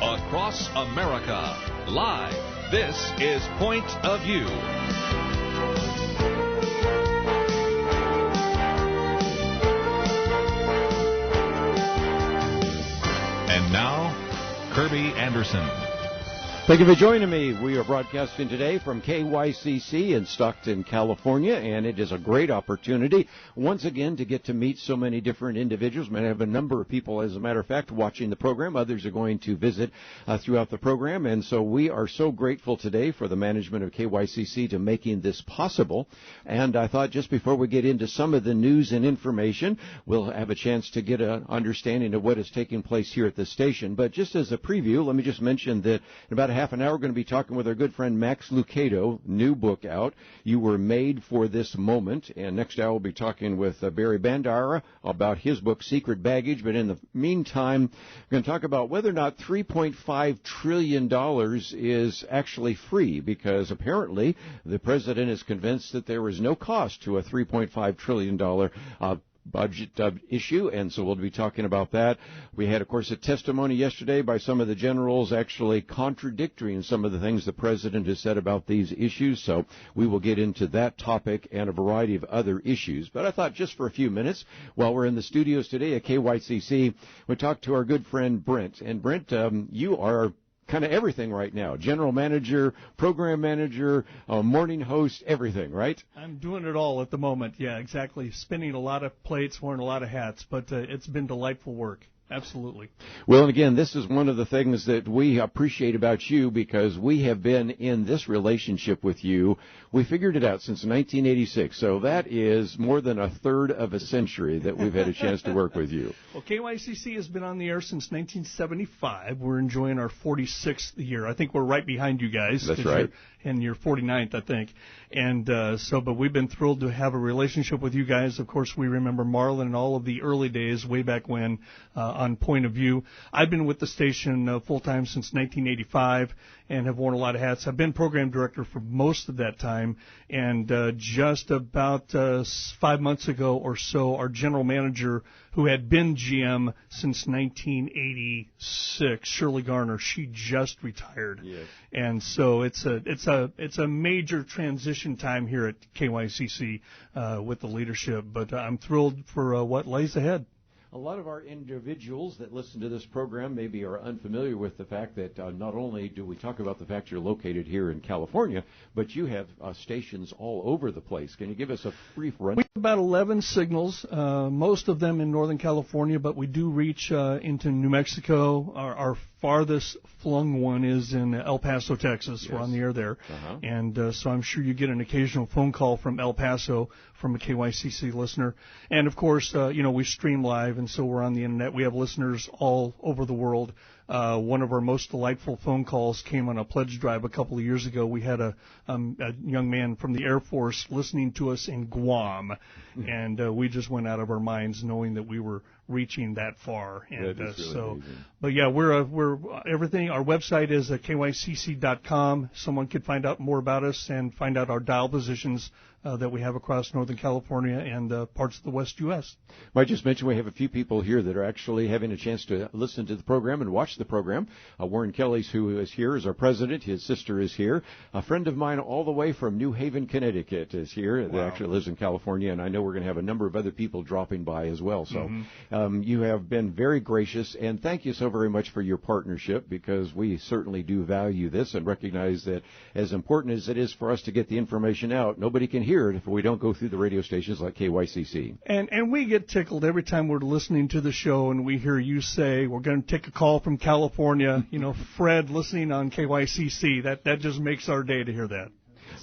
across America. Live, this is Point of View. And now, Kirby Anderson. Thank you for joining me. We are broadcasting today from KYCC in Stockton, California, and it is a great opportunity once again to get to meet so many different individuals. I have a number of people, as a matter of fact, watching the program. Others are going to visit throughout the program, and so we are so grateful today for the management of KYCC to making this possible. And I thought just before we get into some of the news and information, we'll have a chance to get an understanding of what is taking place here at the station. But just as a preview, let me just mention that in about a half an hour, we're going to be talking with our good friend Max Lucado, new book out, You Were Made for This Moment. And next hour, we'll be talking with Barry Bandara about his book, Secret Baggage. But in the meantime, we're going to talk about whether or not $3.5 trillion is actually free, because apparently the president is convinced that there is no cost to a $3.5 trillion budget issue, and so we'll be talking about that. We had, of course, a testimony yesterday by some of the generals actually contradicting some of the things the president has said about these issues, so we will get into that topic and a variety of other issues. But I thought just for a few minutes, while we're in the studios today at KYCC, we'll talk to our good friend Brent. And Brent, you are kind of everything right now. General manager, program manager, morning host, everything, right? I'm doing it all at the moment. Yeah, exactly. Spinning a lot of plates, wearing a lot of hats, but it's been delightful work. Absolutely. Well, and again, this is one of the things that we appreciate about you, because we have been in this relationship with you. We figured it out since 1986, so that is more than a third of a century that we've had a chance to work with you. Well, KYCC has been on the air since 1975. We're enjoying our 46th year. I think we're right behind you guys. That's right. And you're 49th, I think. And but we've been thrilled to have a relationship with you guys. Of course, we remember Marlon and all of the early days way back when on Point of View. I've been with the station full-time since 1985 and have worn a lot of hats. I've been program director for most of that time, and just about 5 months ago or so, our general manager, who had been GM since 1986, Shirley Garner, she just retired. Yes. And so it's a major transition time here at KYCC with the leadership, but I'm thrilled for what lays ahead. A lot of our individuals that listen to this program maybe are unfamiliar with the fact that not only do we talk about the fact you're located here in California, but you have stations all over the place. Can you give us a brief run? We have about 11 signals, most of them in Northern California, but we do reach into New Mexico. Our farthest flung one is in El Paso, Texas. Yes. We're on the air there. Uh-huh. And so I'm sure you get an occasional phone call from El Paso from a KYCC listener. And, of course, we stream live, and so we're on the Internet. We have listeners all over the world. One of our most delightful phone calls came on a pledge drive a couple of years ago. We had a young man from the Air Force listening to us in Guam, and we just went out of our minds knowing that we were reaching that far. And that is really amazing. But yeah, we're everything. Our website is kycc.com. Someone could find out more about us and find out our dial positions that we have across Northern California and parts of the West U.S. I just mentioned we have a few people here that are actually having a chance to listen to the program and watch the program. Warren Kelly's, who is here, is our president. His sister is here. A friend of mine all the way from New Haven, Connecticut is here. Wow. That actually lives in California, and I know we're going to have a number of other people dropping by as well. So you have been very gracious, and thank you so very much for your partnership, because we certainly do value this and recognize that as important as it is for us to get the information out, nobody can hear it if we don't go through the radio stations like KYCC. And we get tickled every time we're listening to the show and we hear you say, we're going to take a call from California, Fred listening on KYCC. That just makes our day to hear that.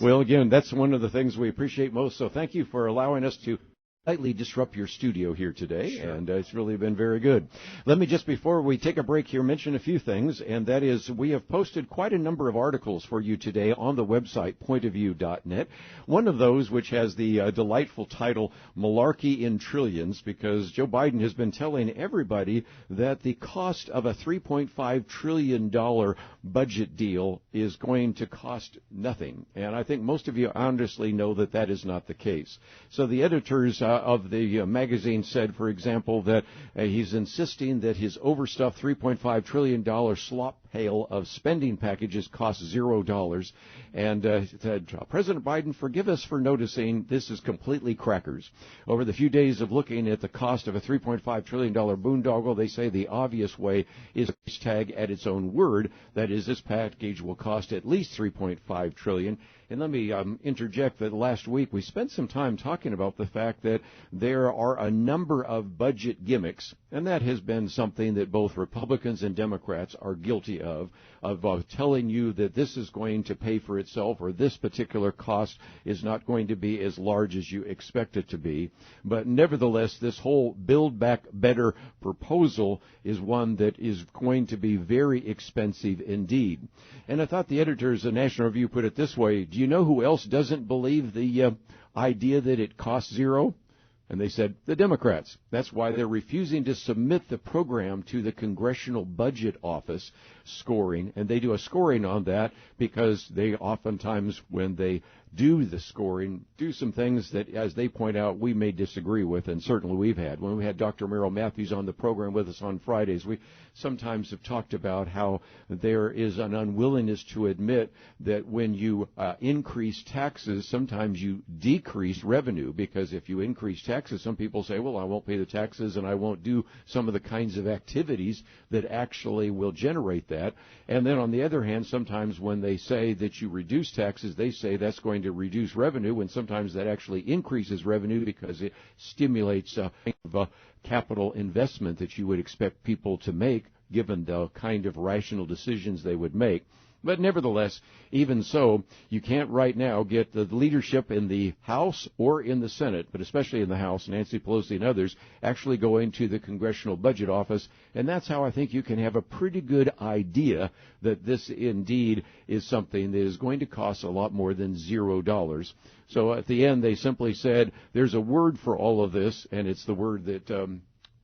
Well, again, that's one of the things we appreciate most, so thank you for allowing us to slightly disrupt your studio here today, sure. And it's really been very good. Let me just, before we take a break here, mention a few things, and that is we have posted quite a number of articles for you today on the website, pointofview.net. One of those, which has the delightful title, Malarkey in Trillions, because Joe Biden has been telling everybody that the cost of a $3.5 trillion budget deal is going to cost nothing. And I think most of you honestly know that that is not the case. So the editors of the magazine said, for example, that he's insisting that his overstuffed $3.5 trillion slop hail of spending packages cost $0. And said, President Biden, forgive us for noticing this is completely crackers. Over the few days of looking at the cost of a $3.5 trillion boondoggle, they say the obvious way is a price tag at its own word. That is, this package will cost at least $3.5 trillion. And let me interject that last week we spent some time talking about the fact that there are a number of budget gimmicks, and that has been something that both Republicans and Democrats are guilty of telling you that this is going to pay for itself or this particular cost is not going to be as large as you expect it to be. But nevertheless, this whole Build Back Better proposal is one that is going to be very expensive indeed. And I thought the editors of National Review put it this way: do you know who else doesn't believe the idea that it costs zero? And they said the Democrats. That's why they're refusing to submit the program to the Congressional Budget Office scoring. And they do a scoring on that because they oftentimes, when they do the scoring, do some things that, as they point out, we may disagree with, and certainly we've had. When we had Dr. Merrill Matthews on the program with us on Fridays, we sometimes have talked about how there is an unwillingness to admit that when you increase taxes, sometimes you decrease revenue, because if you increase taxes, some people say, well, I won't pay the taxes and I won't do some of the kinds of activities that actually will generate that. And then on the other hand, sometimes when they say that you reduce taxes, they say that's going to reduce revenue, and sometimes that actually increases revenue because it stimulates a capital investment that you would expect people to make given the kind of rational decisions they would make. But nevertheless, even so, you can't right now get the leadership in the House or in the Senate, but especially in the House, Nancy Pelosi and others, actually going to the Congressional Budget Office. And that's how I think you can have a pretty good idea that this indeed is something that is going to cost a lot more than $0. So at the end, they simply said, there's a word for all of this, and it's the word that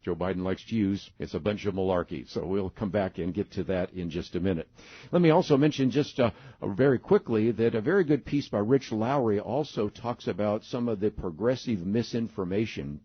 Joe Biden likes to use. It's a bunch of malarkey. So we'll come back and get to that in just a minute. Let me also mention just very quickly that a very good piece by Rich Lowry also talks about some of the progressive misinformation.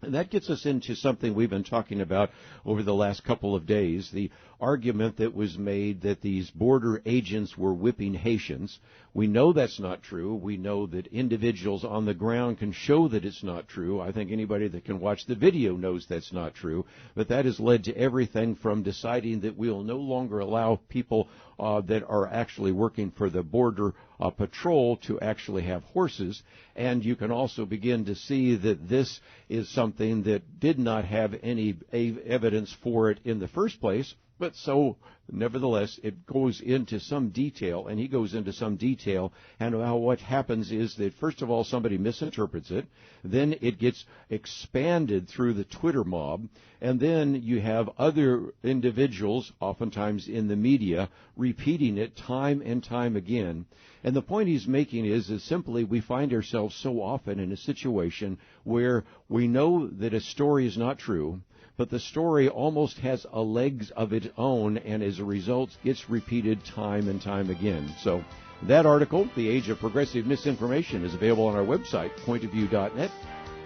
And that gets us into something we've been talking about over the last couple of days, the argument that was made that these border agents were whipping Haitians. We know that's not true. We know that individuals on the ground can show that it's not true. I think anybody that can watch the video knows that's not true. But that has led to everything from deciding that we'll no longer allow people that are actually working for the border patrol to actually have horses. And you can also begin to see that this is something that did not have any evidence for it in the first place. But so, nevertheless, it goes into some detail, and he goes into some detail, and how what happens is that, first of all, somebody misinterprets it, then it gets expanded through the Twitter mob, and then you have other individuals, oftentimes in the media, repeating it time and time again. And the point he's making is simply we find ourselves so often in a situation where we know that a story is not true, but the story almost has a legs of its own, and as a result gets repeated time and time again. So that article, The Age of Progressive Misinformation, is available on our website, pointofview.net.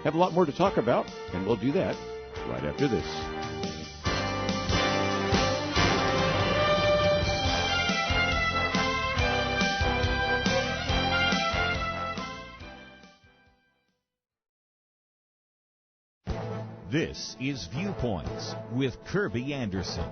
Have a lot more to talk about, and we'll do that right after this. This is Viewpoints with Kirby Anderson.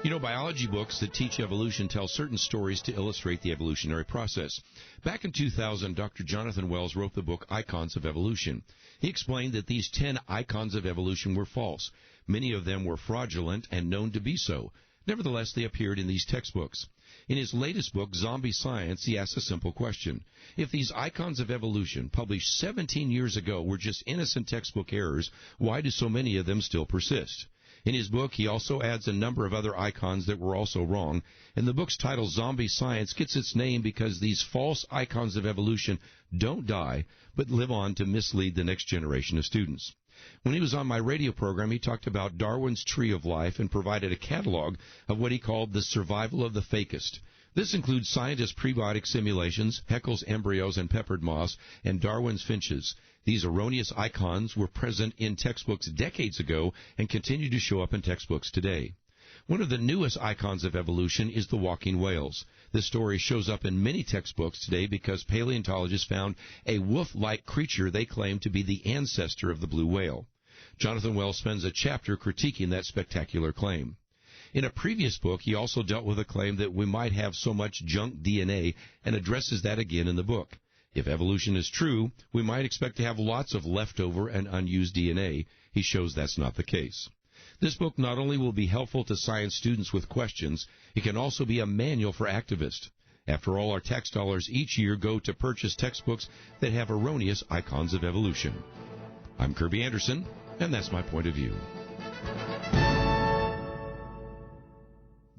You know, biology books that teach evolution tell certain stories to illustrate the evolutionary process. Back in 2000, Dr. Jonathan Wells wrote the book Icons of Evolution. He explained that these 10 icons of evolution were false. Many of them were fraudulent and known to be so. Nevertheless, they appeared in these textbooks. In his latest book, Zombie Science, he asks a simple question. If these icons of evolution, published 17 years ago, were just innocent textbook errors, why do so many of them still persist? In his book, he also adds a number of other icons that were also wrong, and the book's title, Zombie Science, gets its name because these false icons of evolution don't die, but live on to mislead the next generation of students. When he was on my radio program, he talked about Darwin's Tree of Life and provided a catalog of what he called the survival of the fakest. This includes scientists' prebiotic simulations, Haeckel's embryos and peppered moss, and Darwin's finches. These erroneous icons were present in textbooks decades ago and continue to show up in textbooks today. One of the newest icons of evolution is the walking whales. This story shows up in many textbooks today because paleontologists found a wolf-like creature they claim to be the ancestor of the blue whale. Jonathan Wells spends a chapter critiquing that spectacular claim. In a previous book, he also dealt with a claim that we might have so much junk DNA and addresses that again in the book. If evolution is true, we might expect to have lots of leftover and unused DNA. He shows that's not the case. This book not only will be helpful to science students with questions, it can also be a manual for activists. After all, our tax dollars each year go to purchase textbooks that have erroneous icons of evolution. I'm Kirby Anderson, and that's my point of view.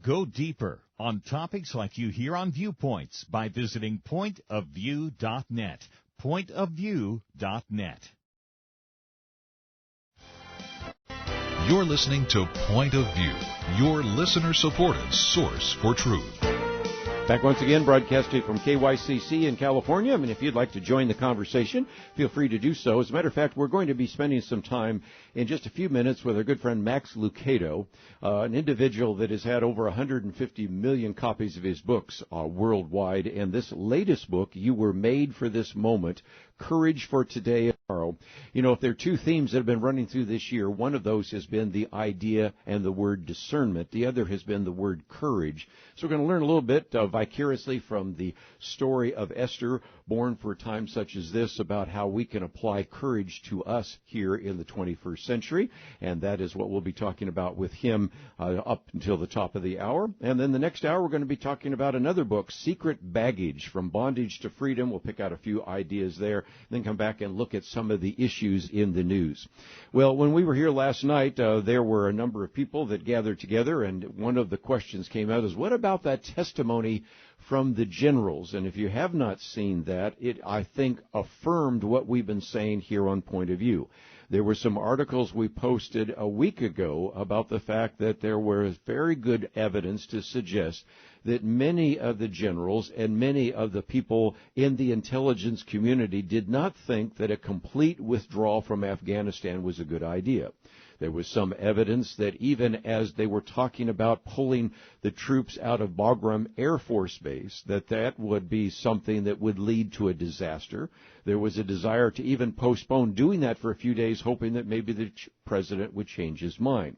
Go deeper on topics like you hear on Viewpoints by visiting pointofview.net. Pointofview.net. You're listening to Point of View, your listener-supported source for truth. Back once again, broadcasting from KYCC in California. I mean, if you'd like to join the conversation, feel free to do so. As a matter of fact, we're going to be spending some time in just a few minutes with our good friend Max Lucado, an individual that has had over 150 million copies of his books worldwide. And this latest book, You Were Made for This Moment, Courage for Today and Tomorrow. You know, if there are two themes that have been running through this year, one of those has been the idea and the word discernment. The other has been the word courage. So we're going to learn a little bit vicariously from the story of Esther, born for a time such as this, about how we can apply courage to us here in the 21st century. And that is what we'll be talking about with him up until the top of the hour. And then the next hour, we're going to be talking about another book, Secret Baggage, From Bondage to Freedom. We'll pick out a few ideas there, then come back and look at some of the issues in the news. Well, when we were here last night, there were a number of people that gathered together, and one of the questions came out is, what about that testimony from the generals? And if you have not seen that, it, I think, affirmed what we've been saying here on Point of View. There were some articles we posted a week ago about the fact that there was very good evidence to suggest that many of the generals and many of the people in the intelligence community did not think that a complete withdrawal from Afghanistan was a good idea. There was some evidence that even as they were talking about pulling the troops out of Bagram Air Force Base, that would be something that would lead to a disaster. There was a desire to even postpone doing that for a few days, hoping that maybe the president would change his mind.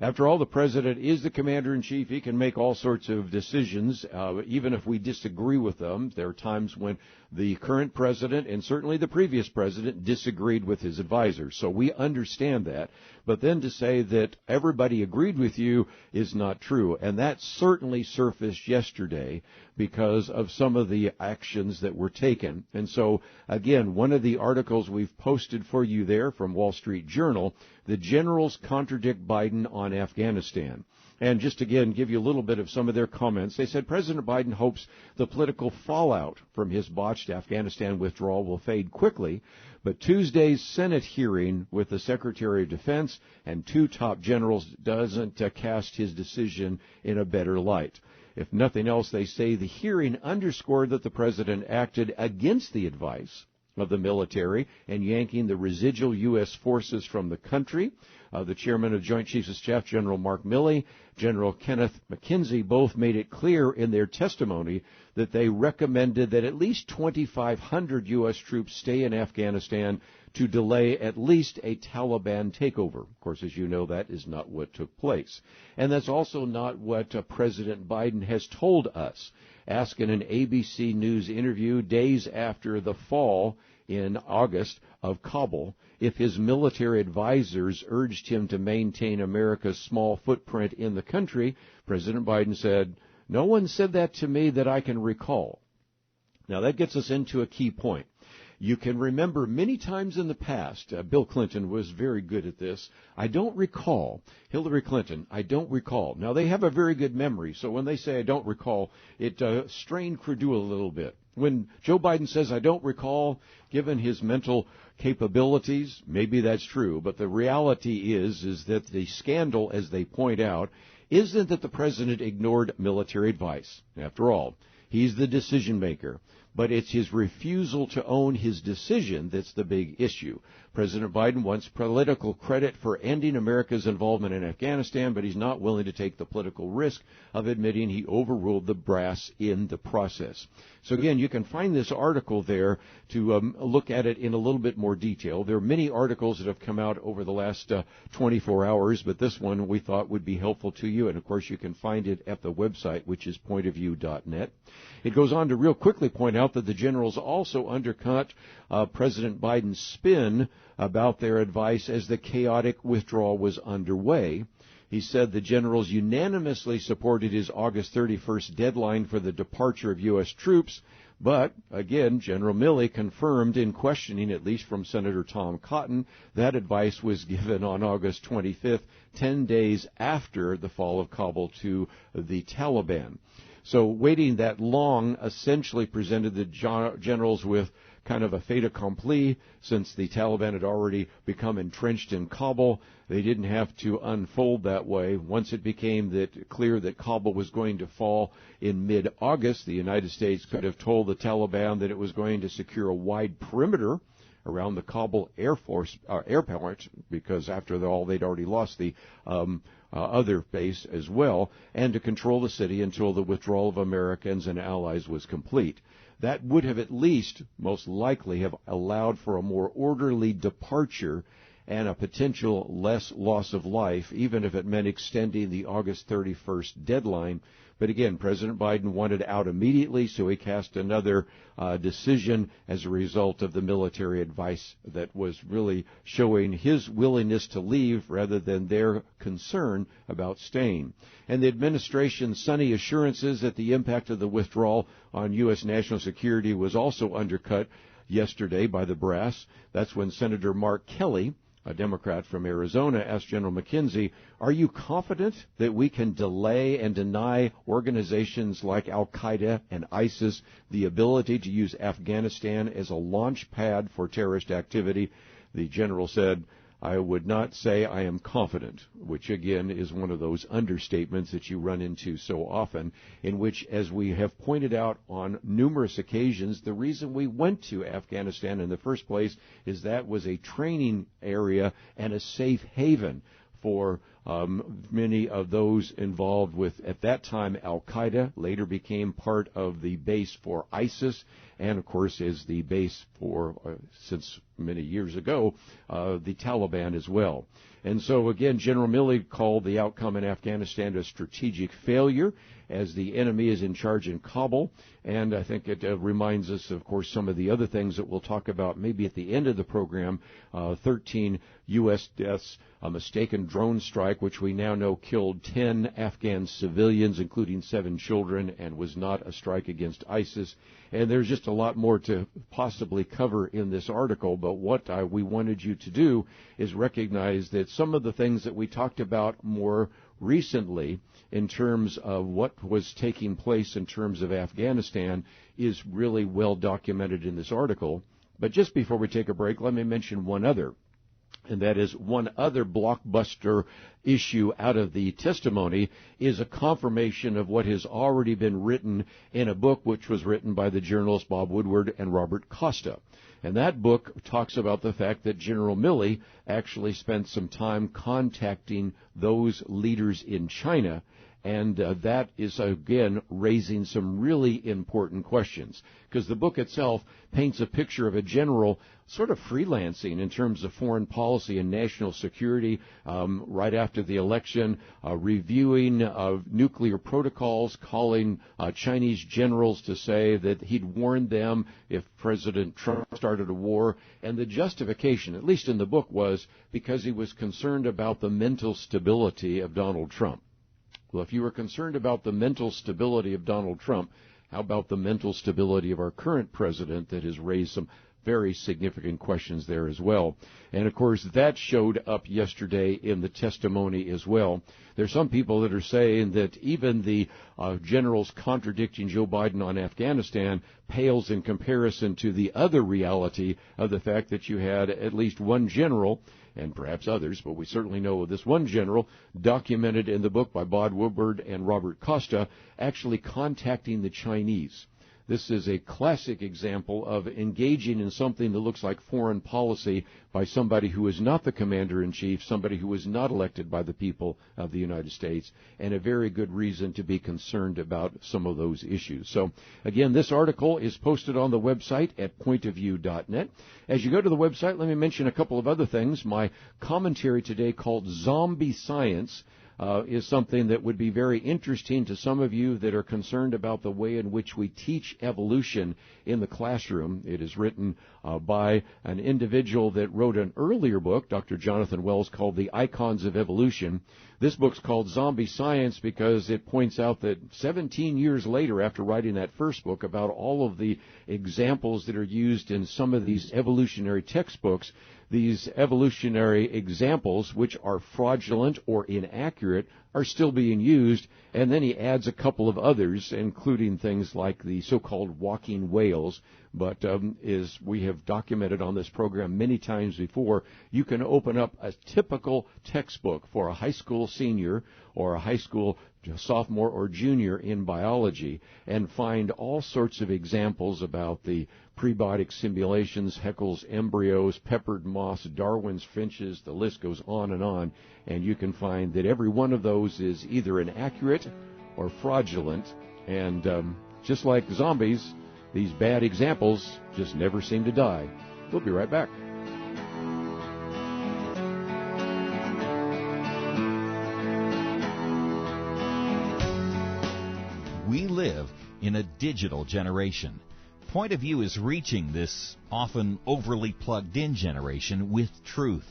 After all, the president is the commander-in-chief. He can make all sorts of decisions, even if we disagree with them. There are times when the current president and certainly the previous president disagreed with his advisors. So we understand that. But then to say that everybody agreed with you is not true. And that certainly surfaced yesterday because of some of the actions that were taken. And so, again, one of the articles we've posted for you there from Wall Street Journal, the generals contradict Biden on Afghanistan. And just again, give you a little bit of some of their comments. They said President Biden hopes the political fallout from his botched Afghanistan withdrawal will fade quickly, but Tuesday's Senate hearing with the Secretary of Defense and two top generals doesn't cast his decision in a better light. If nothing else, they say the hearing underscored that the president acted against the advice of the military and yanking the residual U.S. forces from the country. The chairman of Joint Chiefs of Staff, General Mark Milley, General Kenneth McKenzie, both made it clear in their testimony that they recommended that at least 2,500 U.S. troops stay in Afghanistan to delay at least a Taliban takeover. Of course, as you know, that is not what took place. And that's also not what President Biden has told us. Asked in an ABC News interview days after the fall in August of Kabul if his military advisors urged him to maintain America's small footprint in the country, President Biden said, "No one said that to me that I can recall." Now, that gets us into a key point. You can remember many times in the past, Bill Clinton was very good at this. I don't recall. Hillary Clinton, I don't recall. Now, they have a very good memory, so when they say I don't recall, it strained credulity a little bit. When Joe Biden says I don't recall, given his mental capabilities, maybe that's true, but the reality is that the scandal, as they point out, isn't that the president ignored military advice. After all, he's the decision maker. But it's his refusal to own his decision that's the big issue. President Biden wants political credit for ending America's involvement in Afghanistan, but he's not willing to take the political risk of admitting he overruled the brass in the process. So again, you can find this article there to look at it in a little bit more detail. There are many articles that have come out over the last 24 hours, but this one we thought would be helpful to you. And of course, you can find it at the website, which is pointofview.net. It goes on to real quickly point out that the generals also undercut President Biden's spin about their advice as the chaotic withdrawal was underway. He said the generals unanimously supported his August 31st deadline for the departure of U.S. troops, but, again, General Milley confirmed in questioning, at least from Senator Tom Cotton, that advice was given on August 25th, 10 days after the fall of Kabul to the Taliban. So waiting that long essentially presented the generals with kind of a fait accompli, since the Taliban had already become entrenched in Kabul. They didn't have to unfold that way. Once it became clear that Kabul was going to fall in mid-August, the United States could have told the Taliban that it was going to secure a wide perimeter around the Kabul airport, because after all, they'd already lost the other base as well, and to control the city until the withdrawal of Americans and allies was complete. That would have at least, most likely, have allowed for a more orderly departure and a potential less loss of life, even if it meant extending the August 31st deadline. But again, President Biden wanted out immediately, so he cast another decision as a result of the military advice that was really showing his willingness to leave rather than their concern about staying. And the administration's sunny assurances that the impact of the withdrawal on U.S. national security was also undercut yesterday by the brass. That's when Senator Mark Kelly, a Democrat from Arizona, asked General McKenzie, "Are you confident that we can delay and deny organizations like Al-Qaeda and ISIS the ability to use Afghanistan as a launch pad for terrorist activity?" The general said, "I would not say I am confident," which again is one of those understatements that you run into so often, in which, as we have pointed out on numerous occasions, the reason we went to Afghanistan in the first place is that was a training area and a safe haven for many of those involved with, at that time, Al-Qaeda, later became part of the base for ISIS, and, of course, is the base for, since many years ago, the Taliban as well. And so, again, General Milley called the outcome in Afghanistan a strategic failure, as the enemy is in charge in Kabul. And I think it reminds us, of course, some of the other things that we'll talk about maybe at the end of the program. 13 U.S. deaths, a mistaken drone strike, which we now know killed 10 Afghan civilians, including 7 children, and was not a strike against ISIS. And there's just a lot more to possibly cover in this article, but what we wanted you to do is recognize that some of the things that we talked about more recently in terms of what was taking place in terms of Afghanistan is really well documented in this article. But just before we take a break, let me mention one other. And that is, one other blockbuster issue out of the testimony is a confirmation of what has already been written in a book which was written by the journalists Bob Woodward and Robert Costa. And that book talks about the fact that General Milley actually spent some time contacting those leaders in China, and that is, again, raising some really important questions, because the book itself paints a picture of a general sort of freelancing in terms of foreign policy and national security right after the election, reviewing nuclear protocols, calling Chinese generals to say that he'd warned them if President Trump started a war. And the justification, at least in the book, was because he was concerned about the mental stability of Donald Trump. Well, if you were concerned about the mental stability of Donald Trump, how about the mental stability of our current president that has raised some very significant questions there as well? And, of course, that showed up yesterday in the testimony as well. There's some people that are saying that even the generals contradicting Joe Biden on Afghanistan pales in comparison to the other reality of the fact that you had at least one general, and perhaps others, but we certainly know of this one general, documented in the book by Bob Woodward and Robert Costa, actually contacting the Chinese. This is a classic example of engaging in something that looks like foreign policy by somebody who is not the commander-in-chief, somebody who is not elected by the people of the United States, and a very good reason to be concerned about some of those issues. So, again, this article is posted on the website at pointofview.net. As you go to the website, let me mention a couple of other things. My commentary today called Zombie Science is something that would be very interesting to some of you that are concerned about the way in which we teach evolution in the classroom. It is written by an individual that wrote an earlier book, Dr. Jonathan Wells, called The Icons of Evolution. This book's called Zombie Science because it points out that 17 years later, after writing that first book about all of the examples that are used in some of these evolutionary textbooks, these evolutionary examples, which are fraudulent or inaccurate, are still being used, and then he adds a couple of others, including things like the so-called walking whales. But as we have documented on this program many times before, you can open up a typical textbook for a high school senior or a high school sophomore or junior in biology and find all sorts of examples about the prebiotic simulations, Haeckel's embryos, peppered moths, Darwin's finches, the list goes on, and you can find that every one of those is either inaccurate or fraudulent, and just like zombies, these bad examples just never seem to die. We'll be right back. We live in a digital generation. Point of View is reaching this often overly plugged-in generation with truth.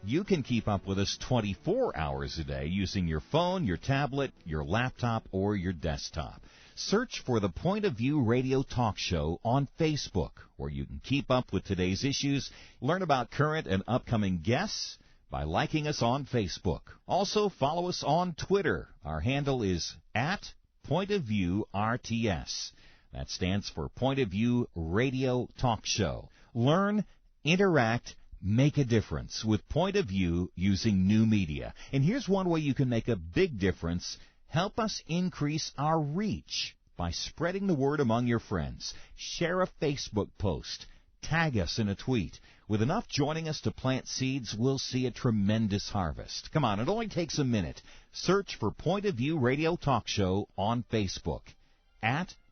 You can keep up with us 24 hours a day using your phone, your tablet, your laptop, or your desktop. Search for the Point of View radio talk show on Facebook, where you can keep up with today's issues, learn about current and upcoming guests by liking us on Facebook. Also, follow us on Twitter. Our handle is @PointOfViewRTS. That stands for Point of View Radio Talk Show. Learn, interact, make a difference with Point of View using new media. And here's one way you can make a big difference. Help us increase our reach by spreading the word among your friends. Share a Facebook post. Tag us in a tweet. With enough joining us to plant seeds, we'll see a tremendous harvest. Come on, it only takes a minute. Search for Point of View Radio Talk Show on Facebook,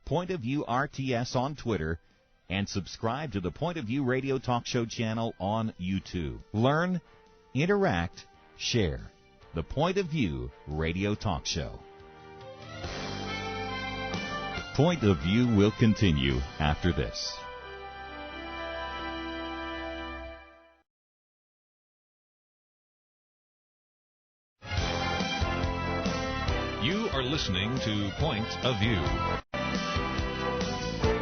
@PointOfViewRTS on Twitter, and subscribe to the Point of View Radio Talk Show channel on YouTube. Learn, interact, share. The Point of View Radio Talk Show. Point of View will continue after this. You are listening to Point of View.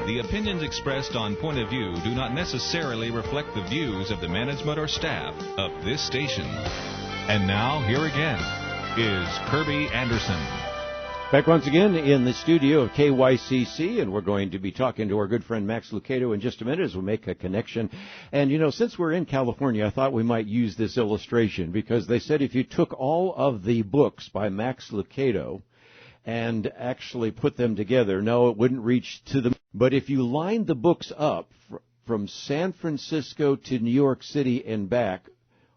The opinions expressed on Point of View do not necessarily reflect the views of the management or staff of this station. And now, here again, is Kirby Anderson. Back once again in the studio of KYCC, and we're going to be talking to our good friend Max Lucado in just a minute as we make a connection. And, since we're in California, I thought we might use this illustration because they said if you took all of the books by Max Lucado and actually put them together, no, it wouldn't reach to them. But if you lined the books up from San Francisco to New York City and back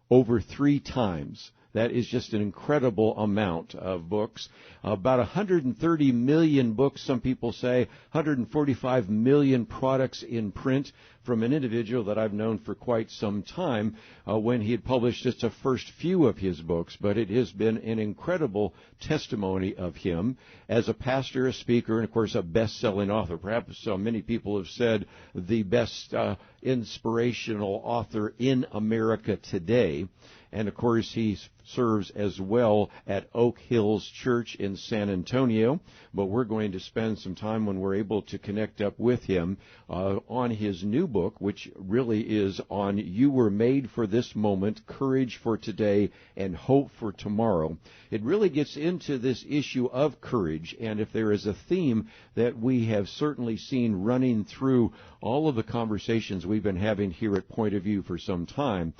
over 3 times, that is just an incredible amount of books. About 130 million books, some people say, 145 million products in print from an individual that I've known for quite some time when he had published just the first few of his books. But it has been an incredible testimony of him as a pastor, a speaker, and, of course, a best-selling author. Perhaps so many people have said the best inspirational author in America today. And, of course, he serves as well at Oak Hills Church in San Antonio. But we're going to spend some time when we're able to connect up with him on his new book, which really is on You Were Made for This Moment, Courage for Today, and Hope for Tomorrow. It really gets into this issue of courage, and if there is a theme that we have certainly seen running through all of the conversations we've been having here at Point of View for some time,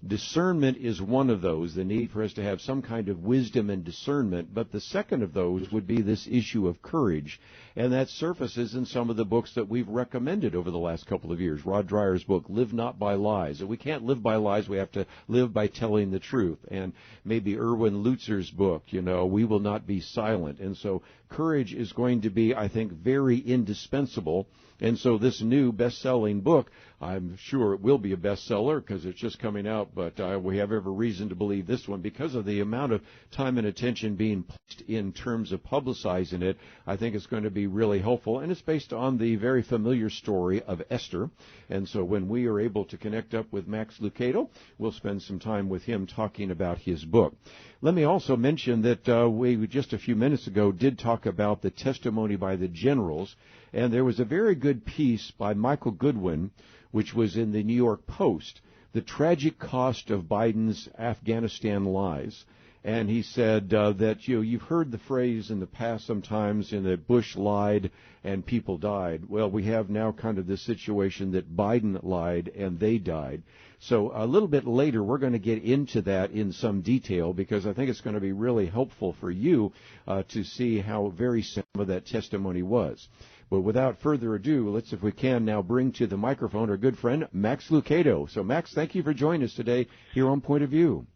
discernment is one of those, the need for us to have some kind of wisdom and discernment. But the second of those would be this issue of courage. And that surfaces in some of the books that we've recommended over the last couple of years. Rod Dreier's book, Live Not by Lies. And we can't live by lies. We have to live by telling the truth. And maybe Erwin Lutzer's book, We Will Not Be Silent. And so courage is going to be, I think, very indispensable. And so this new best-selling book, I'm sure it will be a bestseller because it's just coming out, but we have every reason to believe this one because of the amount of time and attention being placed in terms of publicizing it. I think it's going to be really helpful, and it's based on the very familiar story of Esther. And so when we are able to connect up with Max Lucado, we'll spend some time with him talking about his book. Let me also mention that we just a few minutes ago did talk about the testimony by the generals, and there was a very good piece by Michael Goodwin, which was in the New York Post, The Tragic Cost of Biden's Afghanistan Lies. And he said that, you've heard the phrase in the past sometimes that Bush lied and people died. Well, we have now kind of this situation that Biden lied and they died. So a little bit later, we're going to get into that in some detail because I think it's going to be really helpful for you to see how very similar that testimony was. But without further ado, let's, if we can, now bring to the microphone our good friend, Max Lucado. So, Max, thank you for joining us today here on Point of View.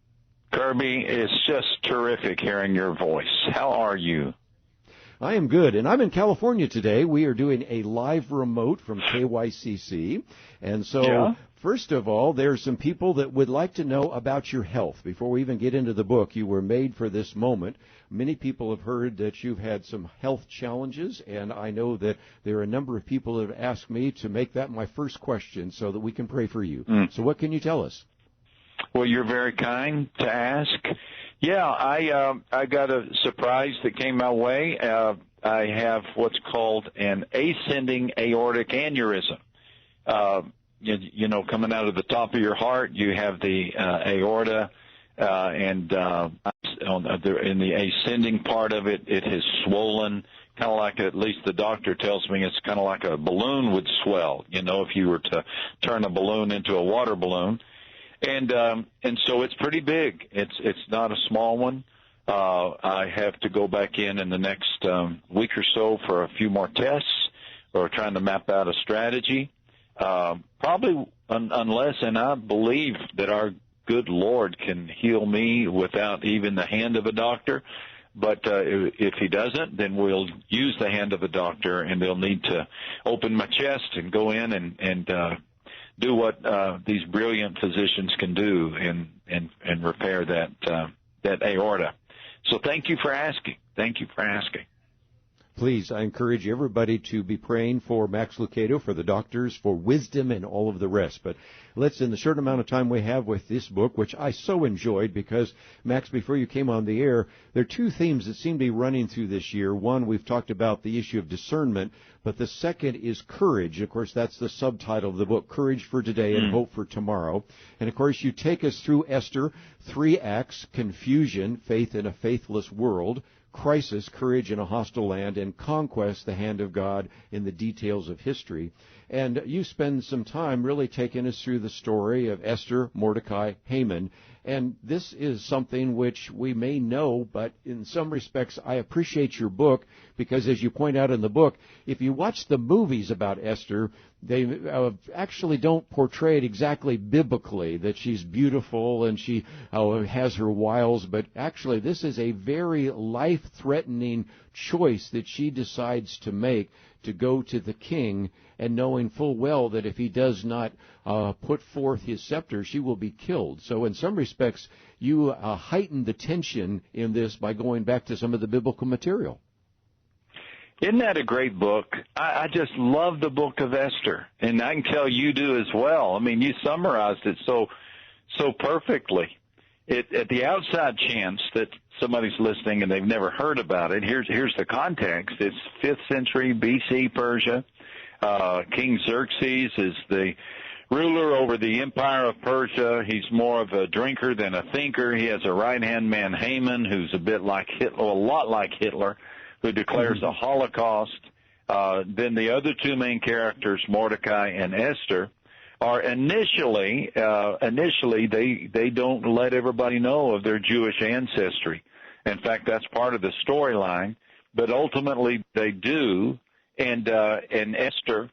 Kirby, it's just terrific hearing your voice. How are you? I am good, and I'm in California today. We are doing a live remote from KYCC, and so first of all, there's some people that would like to know about your health. Before we even get into the book, you were made for this moment. Many people have heard that you've had some health challenges, and I know that there are a number of people that have asked me to make that my first question so that we can pray for you. So what can you tell us? Well, you're very kind to ask. Yeah, I got a surprise that came my way. I have what's called an ascending aortic aneurysm. Coming out of the top of your heart, you have the aorta, and in the ascending part of it, it has swollen, kind of like, at least the doctor tells me, it's kind of like a balloon would swell, if you were to turn a balloon into a water balloon. And so it's pretty big. It's not a small one. I have to go back in the next week or so for a few more tests or trying to map out a strategy. Probably unless, and I believe that our good Lord can heal me without even the hand of a doctor. But if he doesn't, then we'll use the hand of a doctor, and they'll need to open my chest and go in and do what these brilliant physicians can do and repair that aorta. So thank you for asking. Thank you for asking. Please, I encourage everybody to be praying for Max Lucado, for the doctors, for wisdom, and all of the rest. But let's, in the short amount of time we have with this book, which I so enjoyed because, Max, before you came on the air, there are two themes that seem to be running through this year. One, we've talked about the issue of discernment, but the second is courage. Of course, that's the subtitle of the book, Courage for Today and Hope for Tomorrow. And, of course, you take us through Esther, 3 acts: confusion, faith in a faithless world; crisis, courage in a hostile land; and conquest, the hand of God in the details of history. And you spend some time really taking us through the story of Esther, Mordecai, Haman. And this is something which we may know, but in some respects I appreciate your book because, as you point out in the book, if you watch the movies about Esther, they actually don't portray it exactly biblically, that she's beautiful and she has her wiles, but actually this is a very life-threatening choice that she decides to make, to go to the king, and knowing full well that if he does not put forth his scepter, she will be killed. So in some respects, you heighten the tension in this by going back to some of the biblical material. Isn't that a great book? I just love the book of Esther, and I can tell you do as well. I mean, you summarized it so perfectly. At the outside chance that somebody's listening and they've never heard about it, here's the context. It's 5th century BC Persia. King Xerxes is the ruler over the empire of Persia. He's more of a drinker than a thinker. He has a right-hand man, Haman, who's a bit like Hitler, a lot like Hitler, who declares a Holocaust. Then the other two main characters, Mordecai and Esther, are initially they don't let everybody know of their Jewish ancestry. In fact, that's part of the storyline. But ultimately, they do, and Esther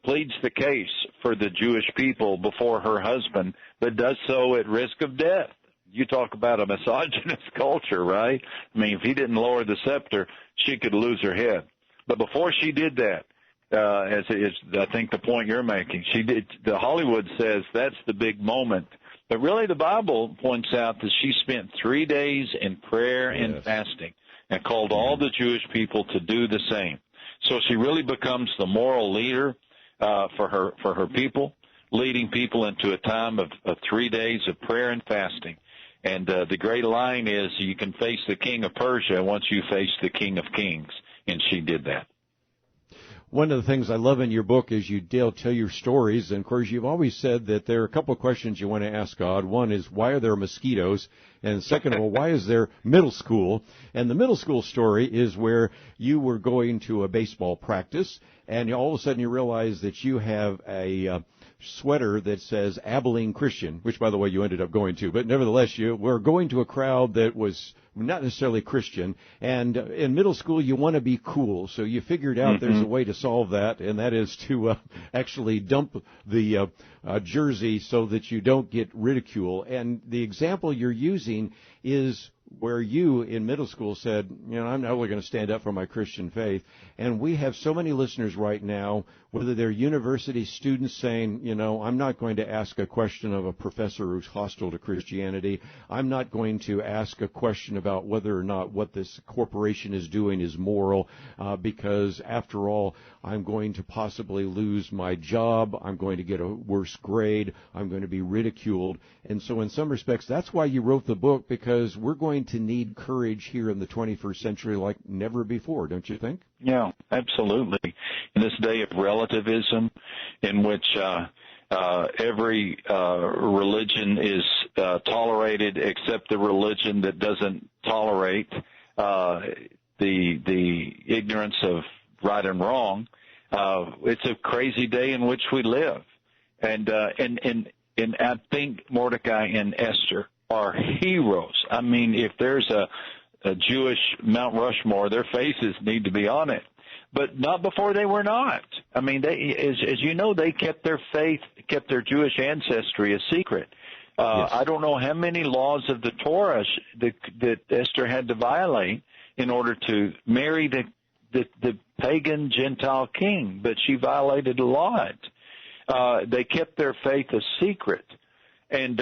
pleads the case for the Jewish people before her husband, but does so at risk of death. You talk about a misogynist culture, right? I mean, if he didn't lower the scepter, she could lose her head. But before she did that, as is, I think the point you're making, she did. The Hollywood says that's the big moment, but really the Bible points out that she spent 3 days in prayer and fasting, and called all the Jewish people to do the same. So she really becomes the moral leader for her people, leading people into a time of 3 days of prayer and fasting. And the great line is, you can face the king of Persia once you face the king of kings, and she did that. One of the things I love in your book is you tell your stories, and of course you've always said that there are a couple of questions you want to ask God. One is, why are there mosquitoes? And second of all, why is there middle school? And the middle school story is where you were going to a baseball practice, and all of a sudden you realize that you have a sweater that says Abilene Christian, which, by the way, you ended up going to. But nevertheless, you were going to a crowd that was not necessarily Christian. And in middle school, you want to be cool. So you figured out there's a way to solve that, and that is to actually dump the jersey so that you don't get ridicule. And the example you're using is where you in middle school said, I'm not really going to stand up for my Christian faith. And we have so many listeners right now, whether they're university students saying, I'm not going to ask a question of a professor who's hostile to Christianity. I'm not going to ask a question about whether or not what this corporation is doing is moral, because after all, I'm going to possibly lose my job. I'm going to get a worse grade. I'm going to be ridiculed. And so in some respects, that's why you wrote the book, because we're going to need courage here in the 21st century like never before, don't you think? Yeah, absolutely. In this day of relativism, in which every religion is tolerated except the religion that doesn't tolerate the ignorance of right and wrong, it's a crazy day in which we live. And I think Mordecai and Esther are heroes. I mean, if there's a Jewish Mount Rushmore, their faces need to be on it. But not before they were not. I mean, as you know, they kept their faith, kept their Jewish ancestry a secret. Yes. I don't know how many laws of the Torah that Esther had to violate in order to marry the pagan Gentile king, but she violated a lot. They kept their faith a secret. And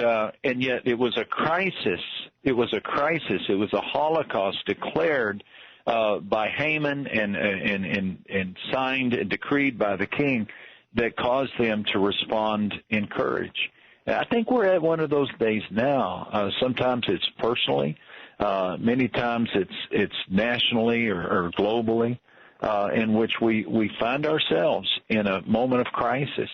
yet it was a crisis. It was a crisis. It was a Holocaust declared by Haman and signed and decreed by the king that caused them to respond in courage. And I think we're at one of those days now. Sometimes it's personally, many times it's nationally or globally, in which we find ourselves in a moment of crisis.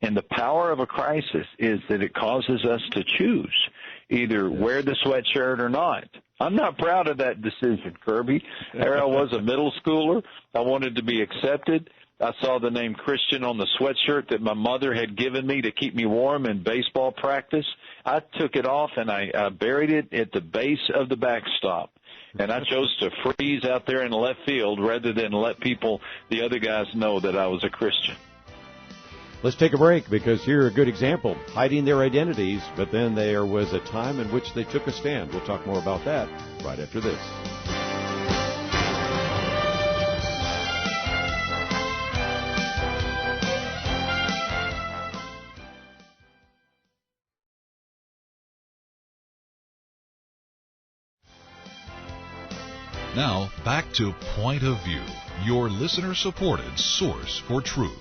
And the power of a crisis is that it causes us to choose either wear the sweatshirt or not. I'm not proud of that decision, Kirby. There I was, a middle schooler. I wanted to be accepted. I saw the name Christian on the sweatshirt that my mother had given me to keep me warm in baseball practice. I took it off and I buried it at the base of the backstop. And I chose to freeze out there in left field rather than let the other guys know that I was a Christian. Let's take a break, because here a good example, hiding their identities, but then there was a time in which they took a stand. We'll talk more about that right after this. Now, back to Point of View, your listener-supported source for truth.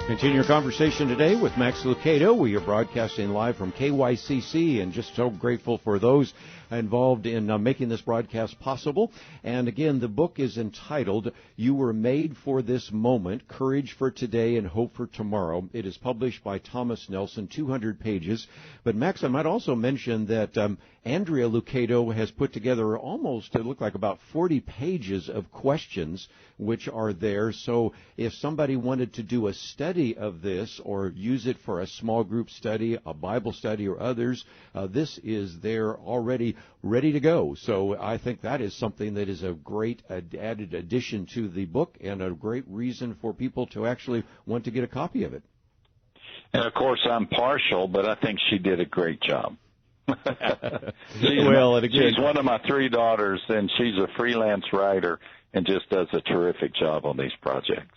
Continue your conversation today with Max Lucado. We are broadcasting live from KYCC, and just so grateful for those involved in making this broadcast possible. And again, the book is entitled You Were Made for This Moment, Courage for Today and Hope for Tomorrow. It is published by Thomas Nelson, 200 pages. But Max, I might also mention that Andrea Lucado has put together almost, it looked like about 40 pages of questions which are there. So if somebody wanted to do a study study of this or use it for a small group study, a Bible study, or others, this is there already ready to go. So I think that is something that is a great added addition to the book and a great reason for people to actually want to get a copy of it. And, of course, I'm partial, but I think she did a great job. She's one of my 3 daughters, and she's a freelance writer and just does a terrific job on these projects.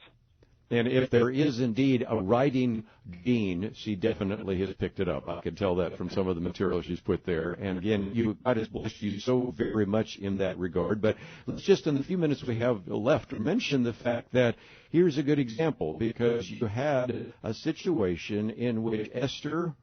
And if there is indeed a writing gene, she definitely has picked it up. I can tell that from some of the material she's put there. And again, God has blessed you so very much in that regard. But let's just, in the few minutes we have left, mention the fact that here's a good example, because you had a situation in which Esther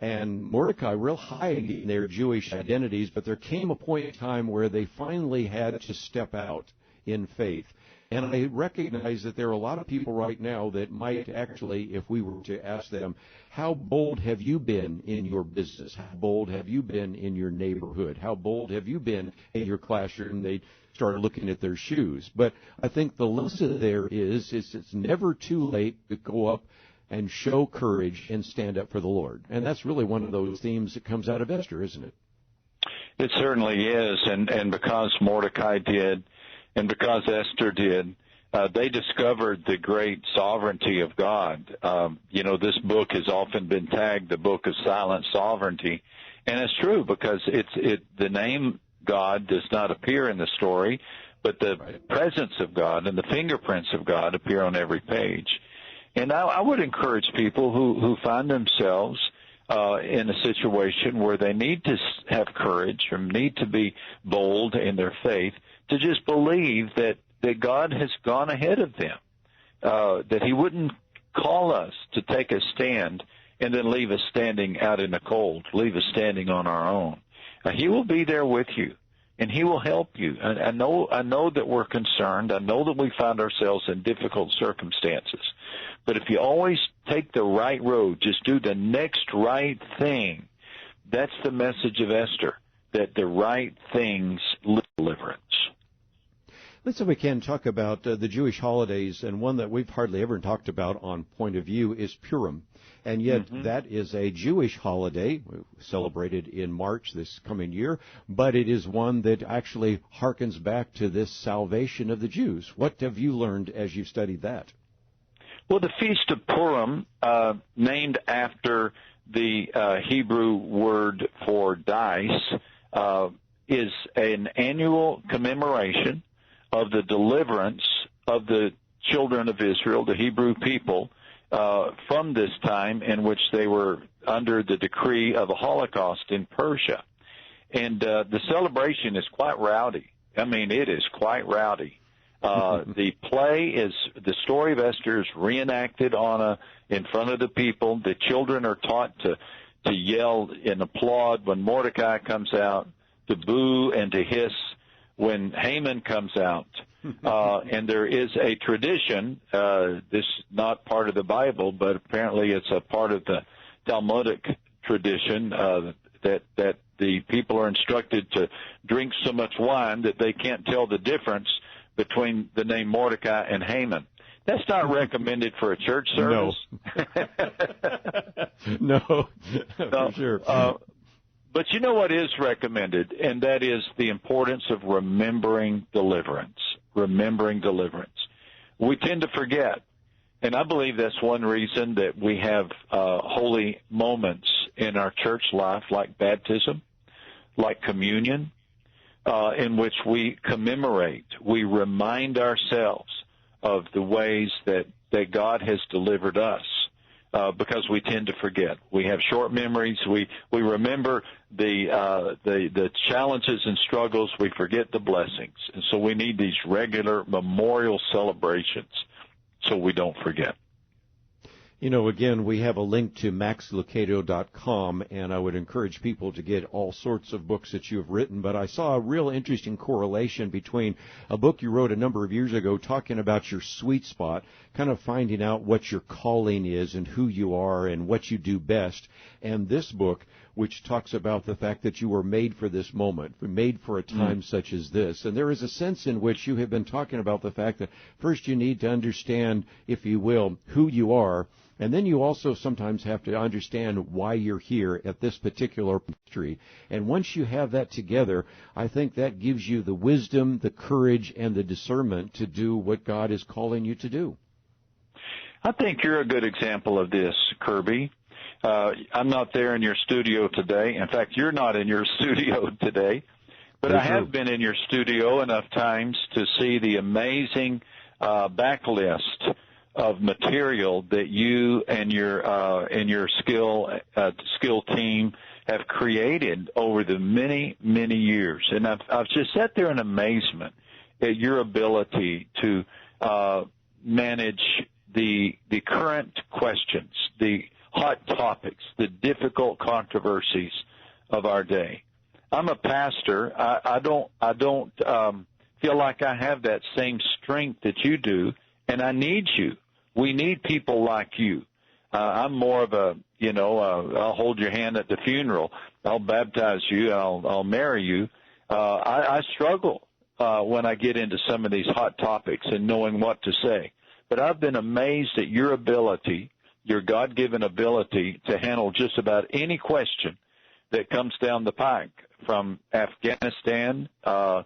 and Mordecai real high in their Jewish identities, but there came a point in time where they finally had to step out in faith. And I recognize that there are a lot of people right now that might actually, if we were to ask them, how bold have you been in your business? How bold have you been in your neighborhood? How bold have you been in your classroom? They start looking at their shoes. But I think the lesson there is it's never too late to go up and show courage and stand up for the Lord. And that's really one of those themes that comes out of Esther, isn't it? It certainly is. And because Mordecai did, and because Esther did, they discovered the great sovereignty of God. This book has often been tagged the book of silent sovereignty. And it's true, because the name God does not appear in the story, but the presence of God and the fingerprints of God appear on every page. And I would encourage people who find themselves in a situation where they need to have courage or need to be bold in their faith, to just believe that God has gone ahead of them, that He wouldn't call us to take a stand and then leave us standing out in the cold, leave us standing on our own. He will be there with you, and He will help you. I know that we're concerned. I know that we find ourselves in difficult circumstances. But if you always take the right road, just do the next right thing, that's the message of Esther, that the right things lead to deliverance. Let's, if we can, talk about the Jewish holidays, and one that we've hardly ever talked about on Point of View is Purim. And yet that is a Jewish holiday celebrated in March this coming year, but it is one that actually harkens back to this salvation of the Jews. What have you learned as you've studied that? Well, the Feast of Purim, named after the Hebrew word for dice, is an annual commemoration of the deliverance of the children of Israel, the Hebrew people, from this time in which they were under the decree of a Holocaust in Persia. And the celebration is quite rowdy. I mean, it is quite rowdy. The play is, the story of Esther is reenacted in front of the people. The children are taught to yell and applaud when Mordecai comes out, to boo and to hiss when Haman comes out. And there is a tradition, this is not part of the Bible, but apparently it's a part of the Talmudic tradition, that the people are instructed to drink so much wine that they can't tell the difference between the name Mordecai and Haman. That's not recommended for a church service. No, for sure. But you know what is recommended, and that is the importance of remembering deliverance. Remembering deliverance. We tend to forget, and I believe that's one reason that we have holy moments in our church life, like baptism, like communion, in which we commemorate, we remind ourselves of the ways that God has delivered us. Because we tend to forget. We have short memories. We remember the challenges and struggles. We forget the blessings. And so we need these regular memorial celebrations so we don't forget. You know, again, we have a link to maxlucato.com, and I would encourage people to get all sorts of books that you've written. But I saw a real interesting correlation between a book you wrote a number of years ago talking about your sweet spot, kind of finding out what your calling is and who you are and what you do best, and this book, which talks about the fact that you were made for this moment, made for a time such as this. And there is a sense in which you have been talking about the fact that first you need to understand, if you will, who you are, And then you also sometimes have to understand why you're here at this particular ministry. And once you have that together, I think that gives you the wisdom, the courage, and the discernment to do what God is calling you to do. I think you're a good example of this, Kirby. I'm not there in your studio today. In fact, you're not in your studio today. But I have been in your studio enough times to see the amazing backlist of material that you and your skill team have created over the many years, and I've just sat there in amazement at your ability to manage the current questions, the hot topics, the difficult controversies of our day. I'm a pastor. I don't feel like I have that same strength that you do, and I need you. We need people like you. I'm more of I'll hold your hand at the funeral. I'll baptize you. I'll marry you. I struggle when I get into some of these hot topics and knowing what to say. But I've been amazed at your ability, your God-given ability to handle just about any question that comes down the pike, from Afghanistan to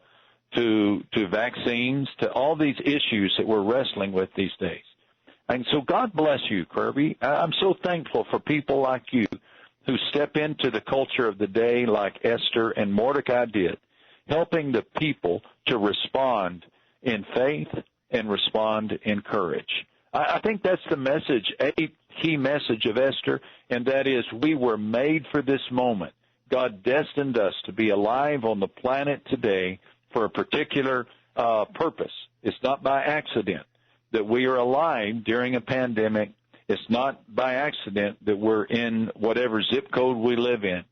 vaccines to all these issues that we're wrestling with these days. And so God bless you, Kirby. I'm so thankful for people like you who step into the culture of the day like Esther and Mordecai did, helping the people to respond in faith and respond in courage. I think that's the message, a key message of Esther, and that is we were made for this moment. God destined us to be alive on the planet today for a particular purpose. It's not by accident that we are alive during a pandemic. It's not by accident that we're in whatever zip code we live in.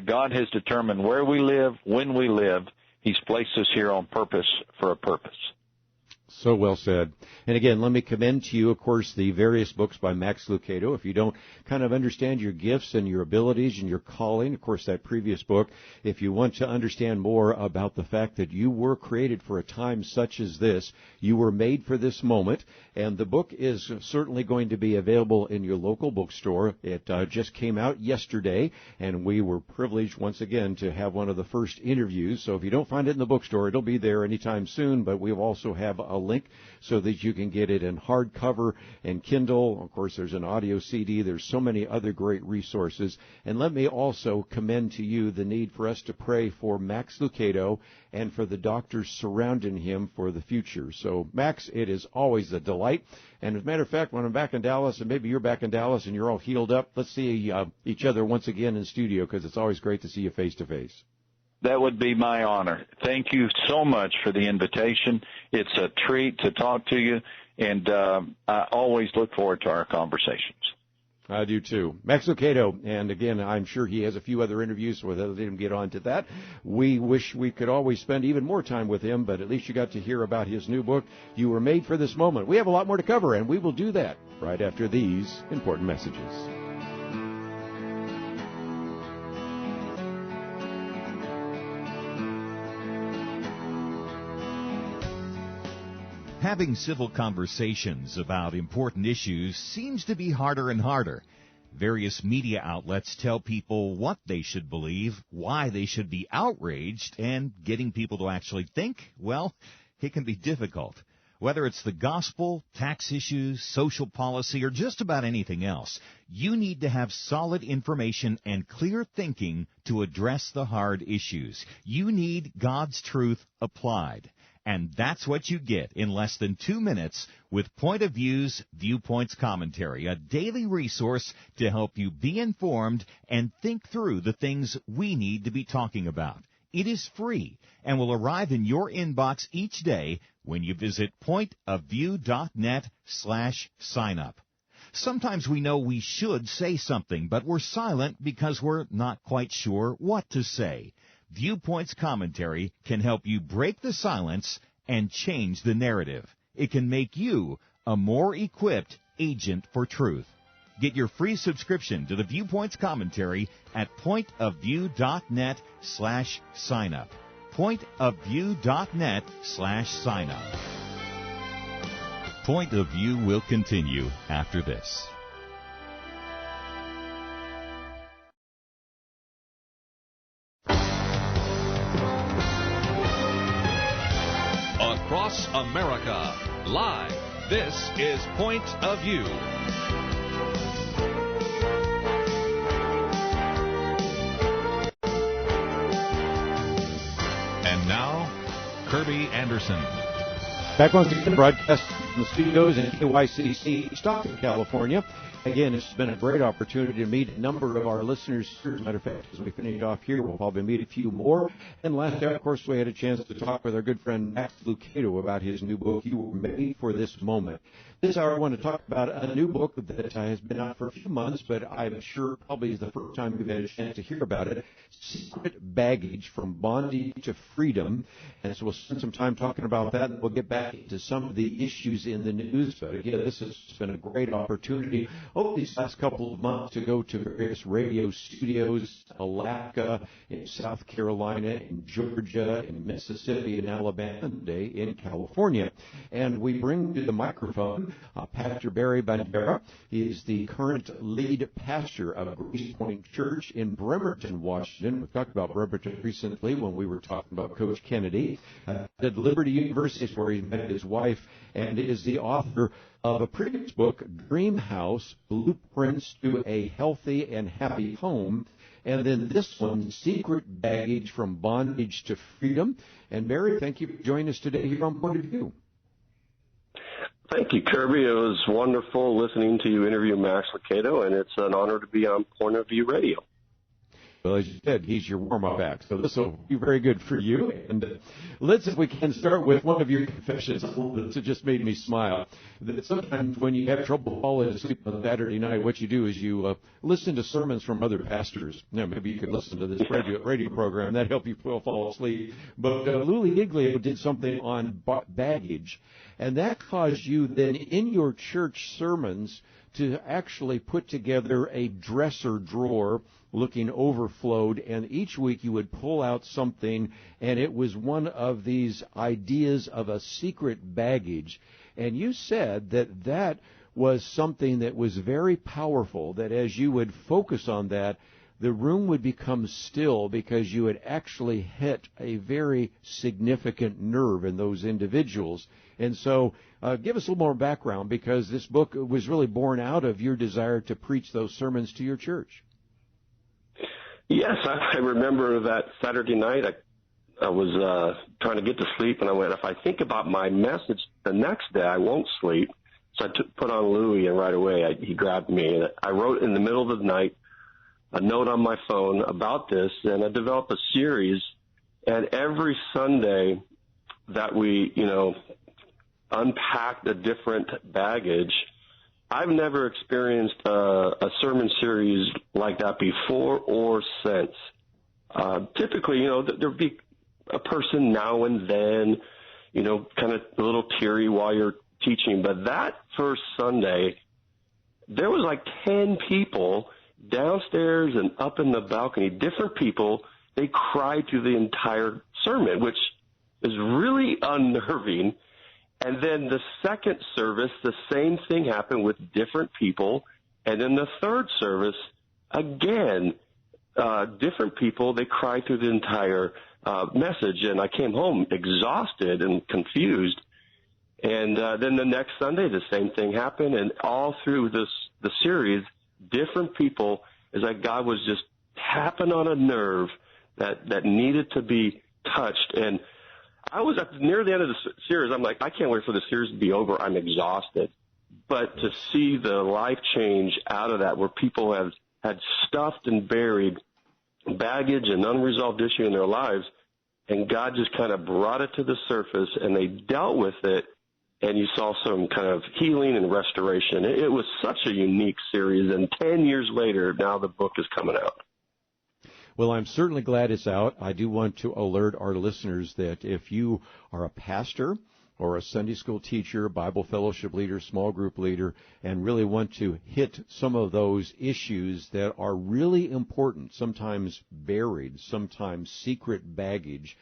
God has determined where we live, when we live. He's placed us here on purpose for a purpose. So well said. And again, let me commend to you, of course, the various books by Max Lucado. If you don't kind of understand your gifts and your abilities and your calling, of course, that previous book, if you want to understand more about the fact that you were created for a time such as this, you were made for this moment, and the book is certainly going to be available in your local bookstore. It just came out yesterday, and we were privileged once again to have one of the first interviews. So if you don't find it in the bookstore, it'll be there anytime soon, but we also have a link so that you can get it in hardcover and Kindle. Of course, there's an audio CD. There's so many other great resources. And let me also commend to you the need for us to pray for Max Lucado and for the doctors surrounding him for the future. So, Max, it is always a delight. And as a matter of fact, when I'm back in Dallas, and maybe you're back in Dallas and you're all healed up, let's see each other once again in studio, because it's always great to see you face to face. That would be my honor. Thank you so much for the invitation. It's a treat to talk to you, and I always look forward to our conversations. I do too. Max Lucado, and again, I'm sure he has a few other interviews, so we'll let him get on to that. We wish we could always spend even more time with him, but at least you got to hear about his new book, You Were Made for This Moment. We have a lot more to cover, and we will do that right after these important messages. Having civil conversations about important issues seems to be harder and harder. Various media outlets tell people what they should believe, why they should be outraged, and getting people to actually think, well, it can be difficult. Whether it's the gospel, tax issues, social policy, or just about anything else, you need to have solid information and clear thinking to address the hard issues. You need God's truth applied. And that's what you get in less than 2 minutes with Point of View's Viewpoints Commentary, a daily resource to help you be informed and think through the things we need to be talking about. It is free and will arrive in your inbox each day when you visit pointofview.net/signup. Sometimes we know we should say something, but we're silent because we're not quite sure what to say. Viewpoints Commentary can help you break the silence and change the narrative. It can make you a more equipped agent for truth. Get your free subscription to the Viewpoints Commentary at pointofview.net/signup. Pointofview.net/signup. Point of View will continue after this. across America. Live, this is Point of View. And now, Kirby Anderson. Back once again, broadcast from the studios in KYCC, Stockton, California. Again, it's been a great opportunity to meet a number of our listeners. As a matter of fact, as we finish off here, we'll probably meet a few more. And last night, of course, we had a chance to talk with our good friend Max Lucado about his new book, You Were Made for This Moment. This hour, I want to talk about a new book that has been out for a few months, but I'm sure probably is the first time you've had a chance to hear about it. Secret Baggage, From Bondage to Freedom. And so we'll spend some time talking about that, and we'll get back into some of the issues in the news. But again, this has been a great opportunity over these last couple of months to go to various radio studios, Alaska, in South Carolina, in Georgia, in Mississippi, in Alabama, and today in California. And we bring to the microphone Pastor Barry Bandera. He is the current lead pastor of Grace Point Church in Bremerton, Washington. We've talked about Bremerton recently when we were talking about Coach Kennedy. At Liberty University is where he met his wife, and is the author of a previous book, Dream House, Blueprints to a Healthy and Happy Home. And then this one, Secret Baggage, From Bondage to Freedom. And Barry, thank you for joining us today here on Point of View. Thank you, Kirby. It was wonderful listening to you interview Max Lucado, and it's an honor to be on Point of View Radio. Well, as you said, he's your warm-up act, so this will be very good for you. And let's, if we can, start with one of your confessions that just made me smile. That sometimes when you have trouble falling asleep on Saturday night, what you do is you listen to sermons from other pastors. Now, maybe you could listen to this radio program. That'd help you fall asleep. But Luli Giglio did something on baggage, and that caused you then in your church sermons to actually put together a dresser drawer looking overflowed, and each week you would pull out something, and it was one of these ideas of a secret baggage. And you said that that was something that was very powerful, that as you would focus on that, the room would become still because you had actually hit a very significant nerve in those individuals. And so give us a little more background, because this book was really born out of your desire to preach those sermons to your church. Yes, I remember that Saturday night I was trying to get to sleep, and I went, if I think about my message the next day, I won't sleep. So I put on Louis, and right away he grabbed me. And I wrote in the middle of the night a note on my phone about this, and I developed a series. And every Sunday that we, unpacked a different baggage, I've never experienced a sermon series like that before or since. Typically, there'd be a person now and then, kind of a little teary while you're teaching. But that first Sunday, there was like 10 people downstairs and up in the balcony, different people. They cried through the entire sermon, which is really unnerving. And then the second service, the same thing happened with different people. And then the third service, again, different people, they cried through the entire message. And I came home exhausted and confused. And then the next Sunday, the same thing happened. And all through the series, different people, it's like God was just tapping on a nerve that needed to be touched. And I was near the end of the series. I'm like, I can't wait for the series to be over. I'm exhausted. But to see the life change out of that, where people have had stuffed and buried baggage and unresolved issue in their lives, and God just kind of brought it to the surface, and they dealt with it, and you saw some kind of healing and restoration. It was such a unique series, and 10 years later, now the book is coming out. Well, I'm certainly glad it's out. I do want to alert our listeners that if you are a pastor or a Sunday school teacher, Bible fellowship leader, small group leader, and really want to hit some of those issues that are really important, sometimes buried, sometimes secret baggage,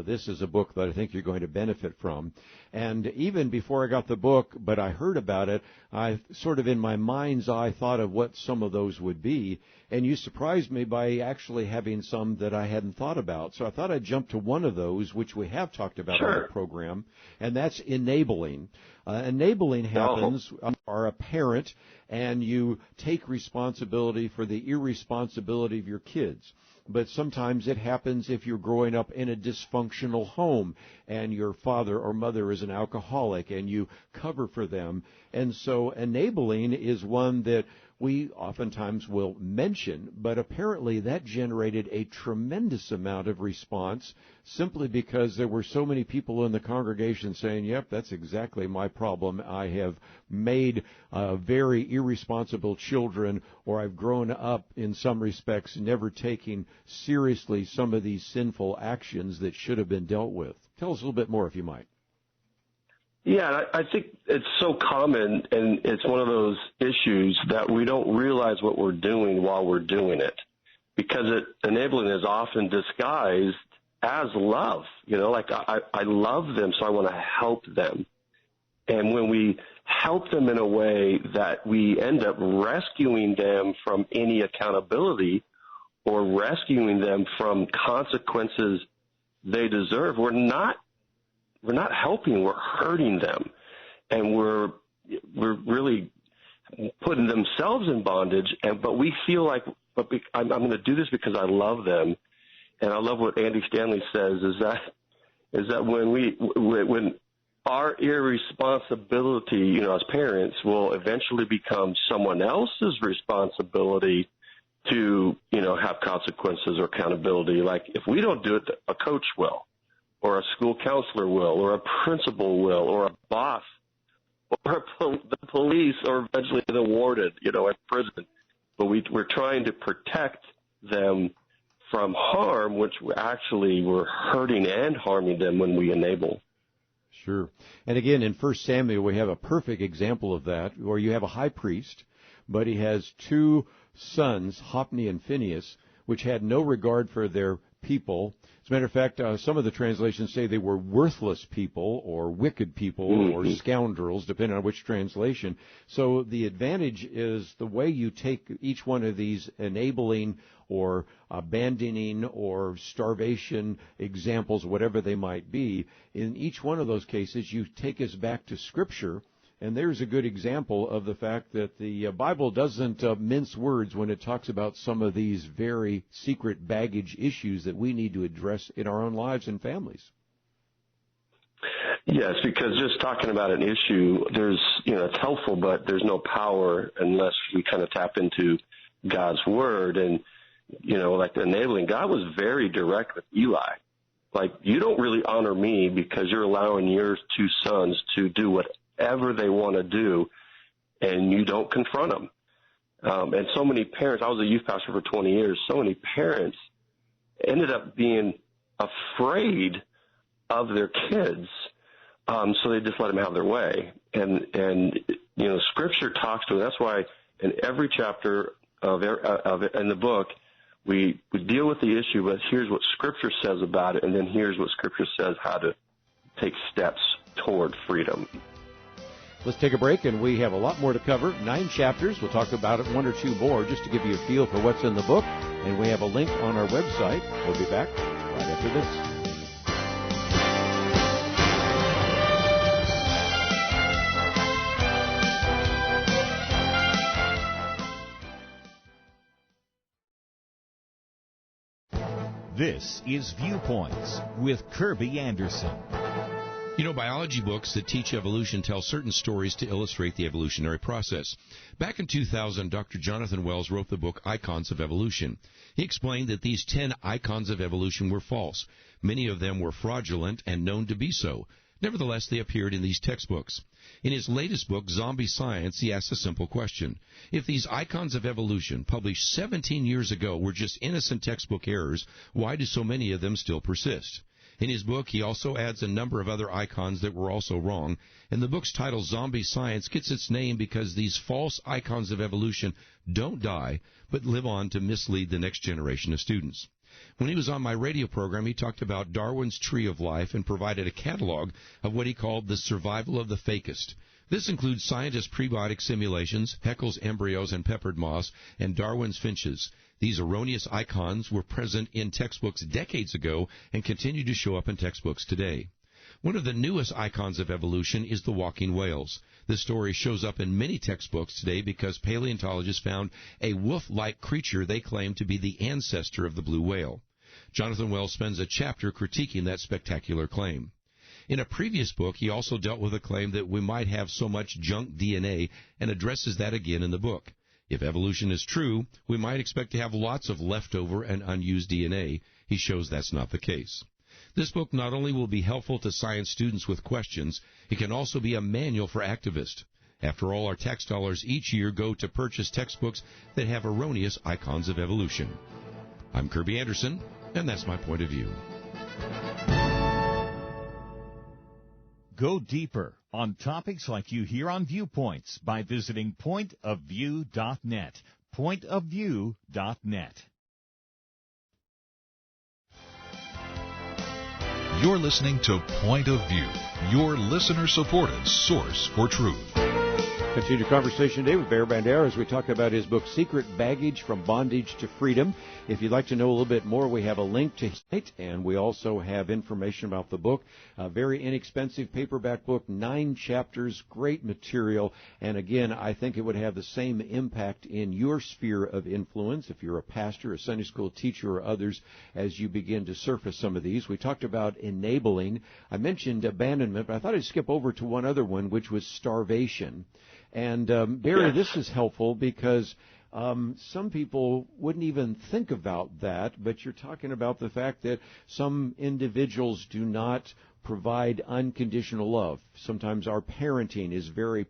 this is a book that I think you're going to benefit from. And even before I got the book, but I heard about it, I sort of in my mind's eye thought of what some of those would be. And you surprised me by actually having some that I hadn't thought about. So I thought I'd jump to one of those, which we have talked about on the program, and that's enabling. Enabling happens are a parent, and you take responsibility for the irresponsibility of your kids. But sometimes it happens if you're growing up in a dysfunctional home and your father or mother is an alcoholic and you cover for them. And so enabling is one that we oftentimes will mention, but apparently that generated a tremendous amount of response simply because there were so many people in the congregation saying, yep, that's exactly my problem. I have made very irresponsible children, or I've grown up in some respects never taking seriously some of these sinful actions that should have been dealt with. Tell us a little bit more if you might. Yeah, I think it's so common, and it's one of those issues that we don't realize what we're doing while we're doing it, because enabling is often disguised as love. You know, like I love them, so I want to help them. And when we help them in a way that we end up rescuing them from any accountability or rescuing them from consequences they deserve, we're not helping, we're hurting them, and we're really putting themselves in bondage. But we feel like, I'm going to do this because I love them. And I love what Andy Stanley says is that when our irresponsibility, you know, as parents, will eventually become someone else's responsibility to, you know, have consequences or accountability. Like if we don't do it, a coach will, or a school counselor will, or a principal will, or a boss, or the police, or eventually the warden, you know, at prison. But we're trying to protect them from harm, which we're hurting and harming them when we enable. Sure. And again, in 1 Samuel, we have a perfect example of that, where you have a high priest, but he has two sons, Hophni and Phinehas, which had no regard for their people. As a matter of fact, some of the translations say they were worthless people or wicked people or scoundrels, depending on which translation. So the advantage is the way you take each one of these enabling or abandoning or starvation examples, whatever they might be. In each one of those cases, you take us back to Scripture. And there's a good example of the fact that the Bible doesn't mince words when it talks about some of these very secret baggage issues that we need to address in our own lives and families. Yes, because just talking about an issue, it's helpful, but there's no power unless we kind of tap into God's Word. And, you know, like the enabling, God was very direct with Eli. Like, you don't really honor me because you're allowing your two sons to do whatever they want to do, and you don't confront them. And so many parents, I was a youth pastor for 20 years, so many parents ended up being afraid of their kids, so they just let them have their way. And you know, Scripture talks to them. That's why in every chapter of in the book, we deal with the issue, but here's what Scripture says about it, and then here's what Scripture says how to take steps toward freedom. Let's take a break, and we have a lot more to cover. 9 chapters. We'll talk about it, 1 or 2 more, just to give you a feel for what's in the book. And we have a link on our website. We'll be back right after this. This is Viewpoints with Kirby Anderson. You know, biology books that teach evolution tell certain stories to illustrate the evolutionary process. Back in 2000, Dr. Jonathan Wells wrote the book Icons of Evolution. He explained that these 10 icons of evolution were false. Many of them were fraudulent and known to be so. Nevertheless, they appeared in these textbooks. In his latest book, Zombie Science, he asks a simple question. If these icons of evolution, published 17 years ago, were just innocent textbook errors, why do so many of them still persist? In his book, he also adds a number of other icons that were also wrong, and the book's title, Zombie Science, gets its name because these false icons of evolution don't die, but live on to mislead the next generation of students. When he was on my radio program, he talked about Darwin's tree of life and provided a catalog of what he called the survival of the fakest. This includes scientists' prebiotic simulations, Haeckel's embryos and peppered moss, and Darwin's finches. These erroneous icons were present in textbooks decades ago and continue to show up in textbooks today. One of the newest icons of evolution is the walking whales. This story shows up in many textbooks today because paleontologists found a wolf-like creature they claim to be the ancestor of the blue whale. Jonathan Wells spends a chapter critiquing that spectacular claim. In a previous book, he also dealt with a claim that we might have so much junk DNA and addresses that again in the book. If evolution is true, we might expect to have lots of leftover and unused DNA. He shows that's not the case. This book not only will be helpful to science students with questions, it can also be a manual for activists. After all, our tax dollars each year go to purchase textbooks that have erroneous icons of evolution. I'm Kirby Anderson, and that's my point of view. Go deeper on topics like you hear on Viewpoints by visiting pointofview.net. Pointofview.net. You're listening to Point of View, your listener-supported source for truth. Continue conversation today with Bear Bandera as we talk about his book, Secret Baggage from Bondage to Freedom. If you'd like to know a little bit more, we have a link to his site, and we also have information about the book. A very inexpensive paperback book, 9 chapters, great material. And again, I think it would have the same impact in your sphere of influence, if you're a pastor, a Sunday school teacher, or others, as you begin to surface some of these. We talked about enabling. I mentioned abandonment, but I thought I'd skip over to one other one, which was starvation. And, Barry, this is helpful because some people wouldn't even think about that, but you're talking about the fact that some individuals do not provide unconditional love. Sometimes our parenting is very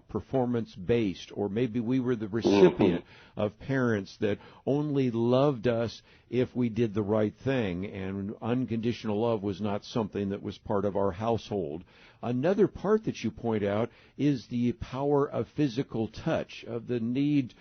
performance-based, or maybe we were the recipient of parents that only loved us if we did the right thing, and unconditional love was not something that was part of our household. Another part that you point out is the power of physical touch, of the need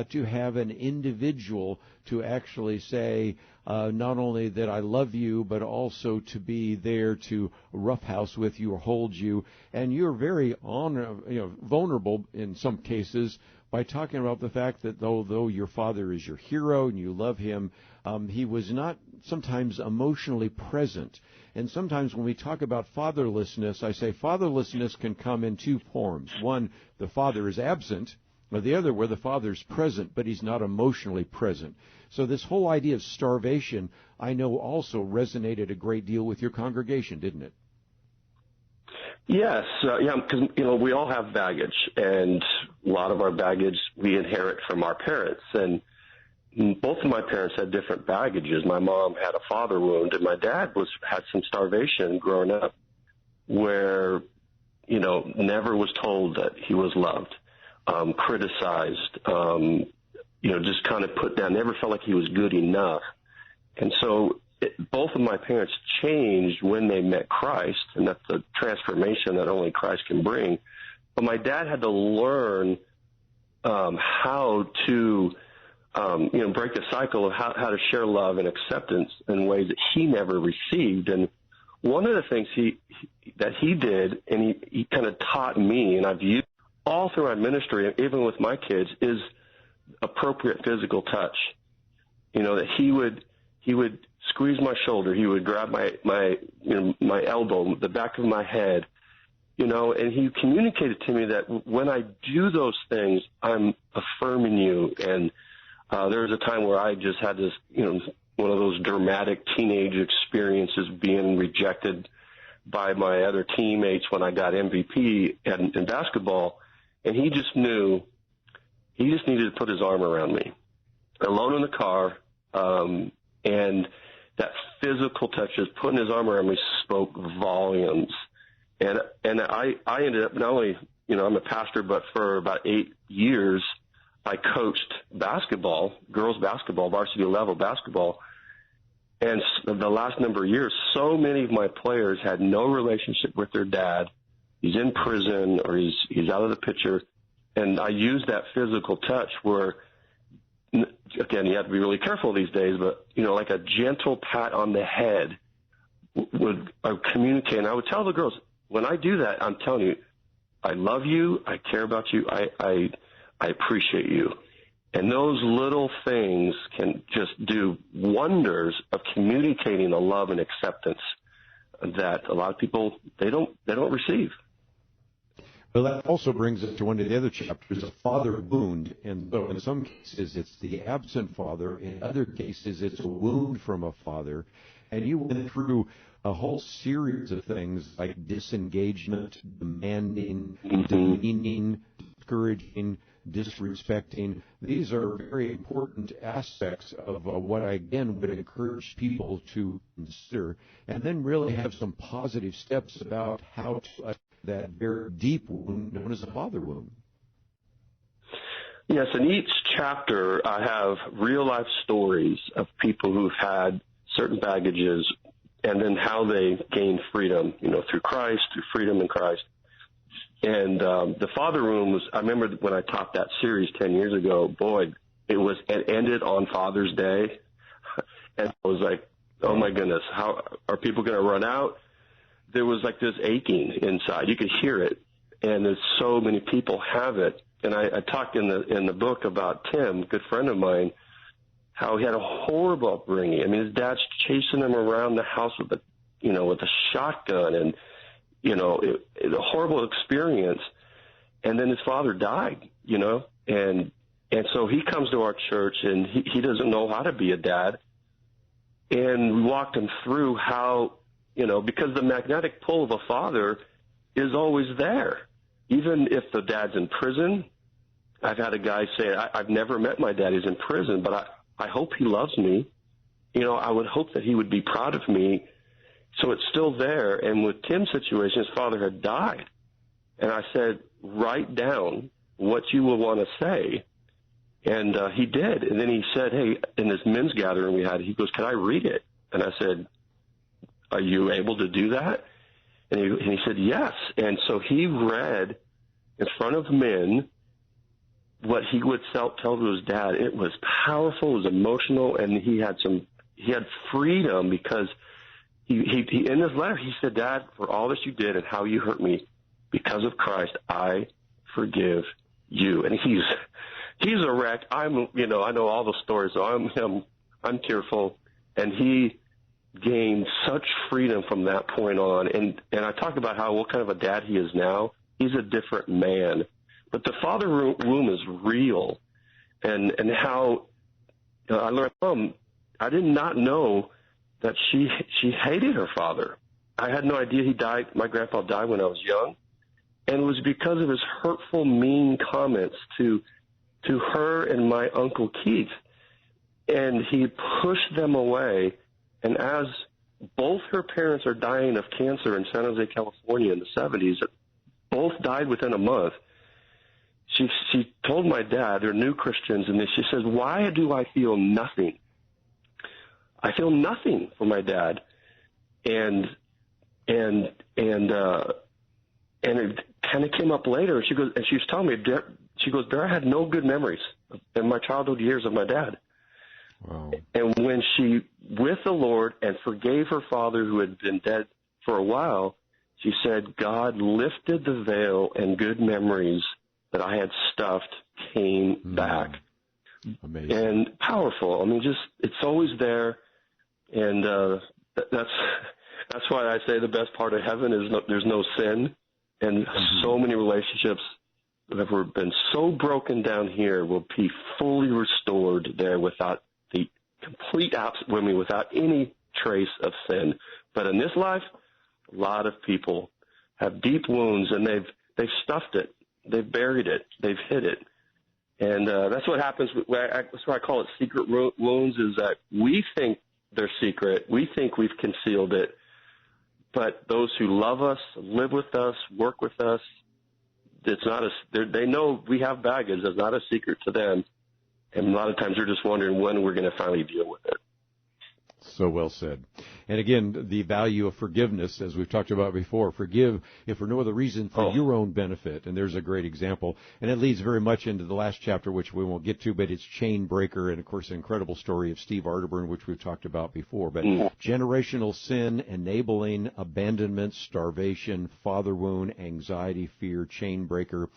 to have an individual to actually say, not only that I love you, but also to be there to roughhouse with you or hold you. And you're very vulnerable in some cases by talking about the fact that though your father is your hero and you love him, he was not sometimes emotionally present. And sometimes when we talk about fatherlessness, I say fatherlessness can come in 2 forms. One, the father is absent, or the other where the father's present, but he's not emotionally present. So this whole idea of starvation, I know also resonated a great deal with your congregation, didn't it? Yes, because we all have baggage, and a lot of our baggage we inherit from our parents. And both of my parents had different baggages. My mom had a father wound, and my dad had some starvation growing up, where never was told that he was loved, criticized, just kind of put down. Never felt like he was good enough, and so both of my parents changed when they met Christ, and that's the transformation that only Christ can bring. But my dad had to learn how to, break the cycle of how to share love and acceptance in ways that he never received. And one of the things that he did, and he kind of taught me, and I've used all through my ministry, even with my kids, is appropriate physical touch. That he would squeeze my shoulder, he would grab my elbow, the back of my head, and he communicated to me that when I do those things, I'm affirming you. And there was a time where I just had this, one of those dramatic teenage experiences, being rejected by my other teammates when I got MVP in basketball, and he just knew he just needed to put his arm around me, alone in the car, and that physical touch, just putting his arm around me, spoke volumes. And I ended up not only, I'm a pastor, but for about 8 years, I coached basketball, girls basketball, varsity level basketball. And the last number of years, so many of my players had no relationship with their dad. He's in prison, or he's out of the picture. And I used that physical touch where again, you have to be really careful these days, but, like a gentle pat on the head would communicate. And I would tell the girls, when I do that, I'm telling you, I love you, I care about you, I appreciate you. And those little things can just do wonders of communicating the love and acceptance that a lot of people, they don't receive. Well, that also brings us to one of the other chapters, a father wound. And so in some cases, it's the absent father. In other cases, it's a wound from a father. And you went through a whole series of things like disengagement, demanding, demeaning, discouraging, disrespecting. These are very important aspects of what I, again, would encourage people to consider. And then really have some positive steps about how to that very deep wound known as a father wound. Yes, in each chapter I have real-life stories of people who've had certain baggages and then how they gained freedom, through Christ, through freedom in Christ. And the father wound was, I remember when I taught that series 10 years ago, boy, it ended on Father's Day. And I was like, oh my goodness, how are people going to run out? There was like this aching inside. You could hear it, and there's so many people have it. And I talked in the book about Tim, a good friend of mine, how he had a horrible upbringing. I mean, his dad's chasing him around the house with a shotgun, and it a horrible experience. And then his father died, and so he comes to our church, and he doesn't know how to be a dad. And we walked him through how, because the magnetic pull of a father is always there. Even if the dad's in prison, I've had a guy say, I've never met my dad, he's in prison, but I hope he loves me. I would hope that he would be proud of me. So it's still there. And with Tim's situation, his father had died. And I said, write down what you will want to say. And he did. And then he said, hey, in this men's gathering we had, he goes, can I read it? And I said, are you able to do that? And he said, yes. And so he read in front of men what he would tell to his dad. It was powerful, it was emotional, and he had freedom because he in his letter, he said, Dad, for all that you did and how you hurt me, because of Christ, I forgive you. And he's a wreck. I know all the stories, so I'm tearful. And he gained such freedom from that point on. And I talk about what kind of a dad he is now. He's a different man. But the father wound is real. And how I learned from, I did not know that she hated her father. I had no idea he died. My grandpa died when I was young. And it was because of his hurtful, mean comments to her and my Uncle Keith. And he pushed them away. And as both her parents are dying of cancer in San Jose, California in the 70s, both died within a month, she told my dad, they're new Christians, and she says, why do I feel nothing? I feel nothing for my dad. And it kind of came up later. She goes, and she was telling me, she goes, I had no good memories in my childhood years of my dad. Wow. And when she, with the Lord, and forgave her father who had been dead for a while, she said, God lifted the veil, and good memories that I had stuffed came back. Amazing. And powerful. I mean, it's always there. And that's why I say the best part of heaven is there's no sin. And so many relationships that have been so broken down here will be fully restored there without the complete without any trace of sin. But in this life, a lot of people have deep wounds, and they've stuffed it, they've buried it, they've hid it, and that's what happens. That's why I call it secret wounds. Is that we think they're secret, we think we've concealed it, but those who love us, live with us, work with us, it's not they know we have baggage. It's not a secret to them. And a lot of times they're just wondering when we're going to finally deal with it. So well said. And again, the value of forgiveness, as we've talked about before. Forgive, if for no other reason, for your own benefit. And there's a great example. And it leads very much into the last chapter, which we won't get to, but it's Chain Breaker, and, of course, an incredible story of Steve Arterburn, which we've talked about before. But generational sin, enabling abandonment, starvation, father wound, anxiety, fear, Chain Breaker.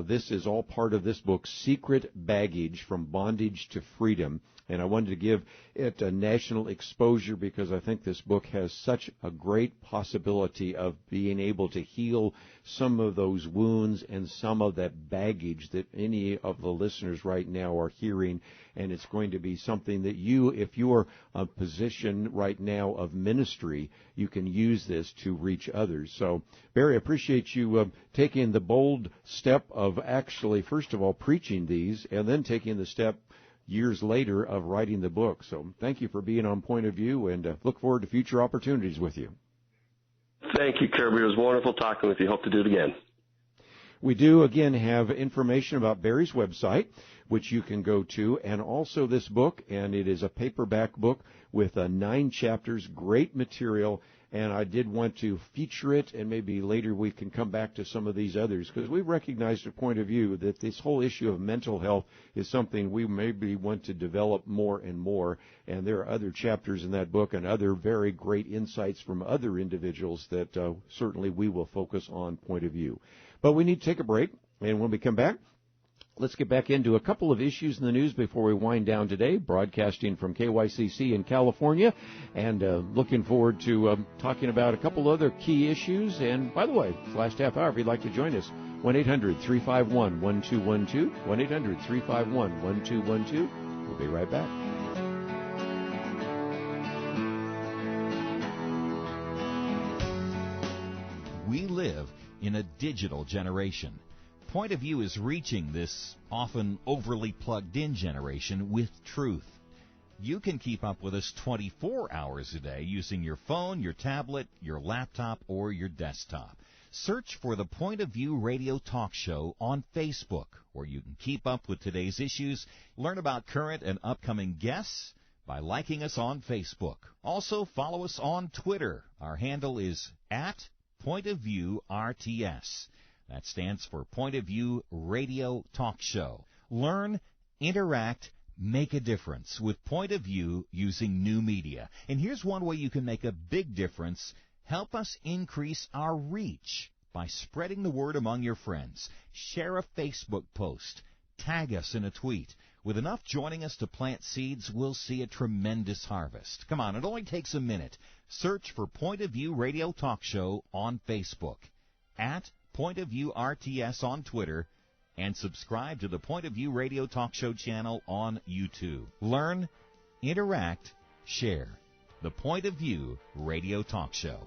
This is all part of this book, Secret Baggage from Bondage to Freedom. And I wanted to give it a national exposure because I think this book has such a great possibility of being able to heal some of those wounds and some of that baggage that any of the listeners right now are hearing. And it's going to be something that you, if you're a position right now of ministry, you can use this to reach others. So, Barry, I appreciate you taking the bold step of actually, first of all, preaching these and then taking the step years later of writing the book. So thank you for being on Point of View, and look forward to future opportunities with you. Thank you, Kirby. It was wonderful talking with you. Hope to do it again. We do, again, have information about Barry's website, which you can go to, and also this book, and it is a paperback book with 9 chapters, great material, and I did want to feature it, and maybe later we can come back to some of these others, because we recognize the Point of View that this whole issue of mental health is something we maybe want to develop more and more, and there are other chapters in that book and other very great insights from other individuals that certainly we will focus on Point of View. But we need to take a break, and when we come back, let's get back into a couple of issues in the news before we wind down today, broadcasting from KYCC in California, and looking forward to talking about a couple other key issues. And, by the way, this last half hour, if you'd like to join us, 1-800-351-1212, 1-800-351-1212. We'll be right back. We live in a digital generation. Point of View is reaching this often overly plugged-in generation with truth. You can keep up with us 24 hours a day using your phone, your tablet, your laptop, or your desktop. Search for the Point of View radio talk show on Facebook, where you can keep up with today's issues, learn about current and upcoming guests by liking us on Facebook. Also, follow us on Twitter. Our handle is @PointOfViewRTS. That stands for Point of View Radio Talk Show. Learn, interact, make a difference with Point of View using new media. And here's one way you can make a big difference. Help us increase our reach by spreading the word among your friends. Share a Facebook post. Tag us in a tweet. With enough joining us to plant seeds, we'll see a tremendous harvest. Come on, it only takes a minute. Search for Point of View Radio Talk Show on Facebook, @Point of View RTS on Twitter, and subscribe to the Point of View Radio Talk Show channel on YouTube. Learn, interact, share. The Point of View Radio Talk Show.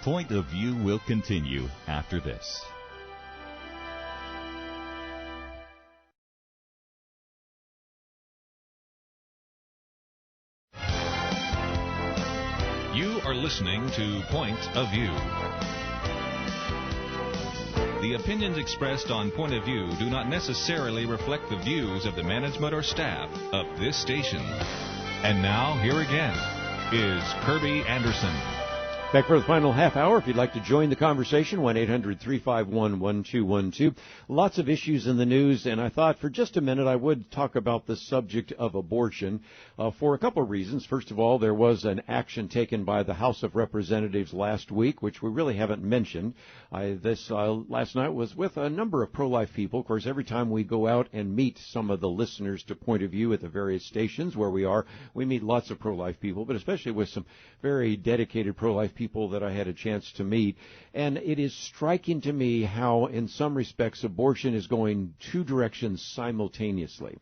Point of View will continue after this. You are listening to Point of View. The opinions expressed on Point of View do not necessarily reflect the views of the management or staff of this station. And now, here again, is Kirby Anderson. Back for the final half hour. If you'd like to join the conversation, 1-800-351-1212. Lots of issues in the news, and I thought for just a minute I would talk about the subject of abortion for a couple of reasons. First of all, there was an action taken by the House of Representatives last week, which we really haven't mentioned. Last night was with a number of pro-life people. Of course, every time we go out and meet some of the listeners to Point of View at the various stations where we are, we meet lots of pro-life people, but especially with some very dedicated pro-life people that I had a chance to meet. And it is striking to me how, in some respects, abortion is going two directions simultaneously.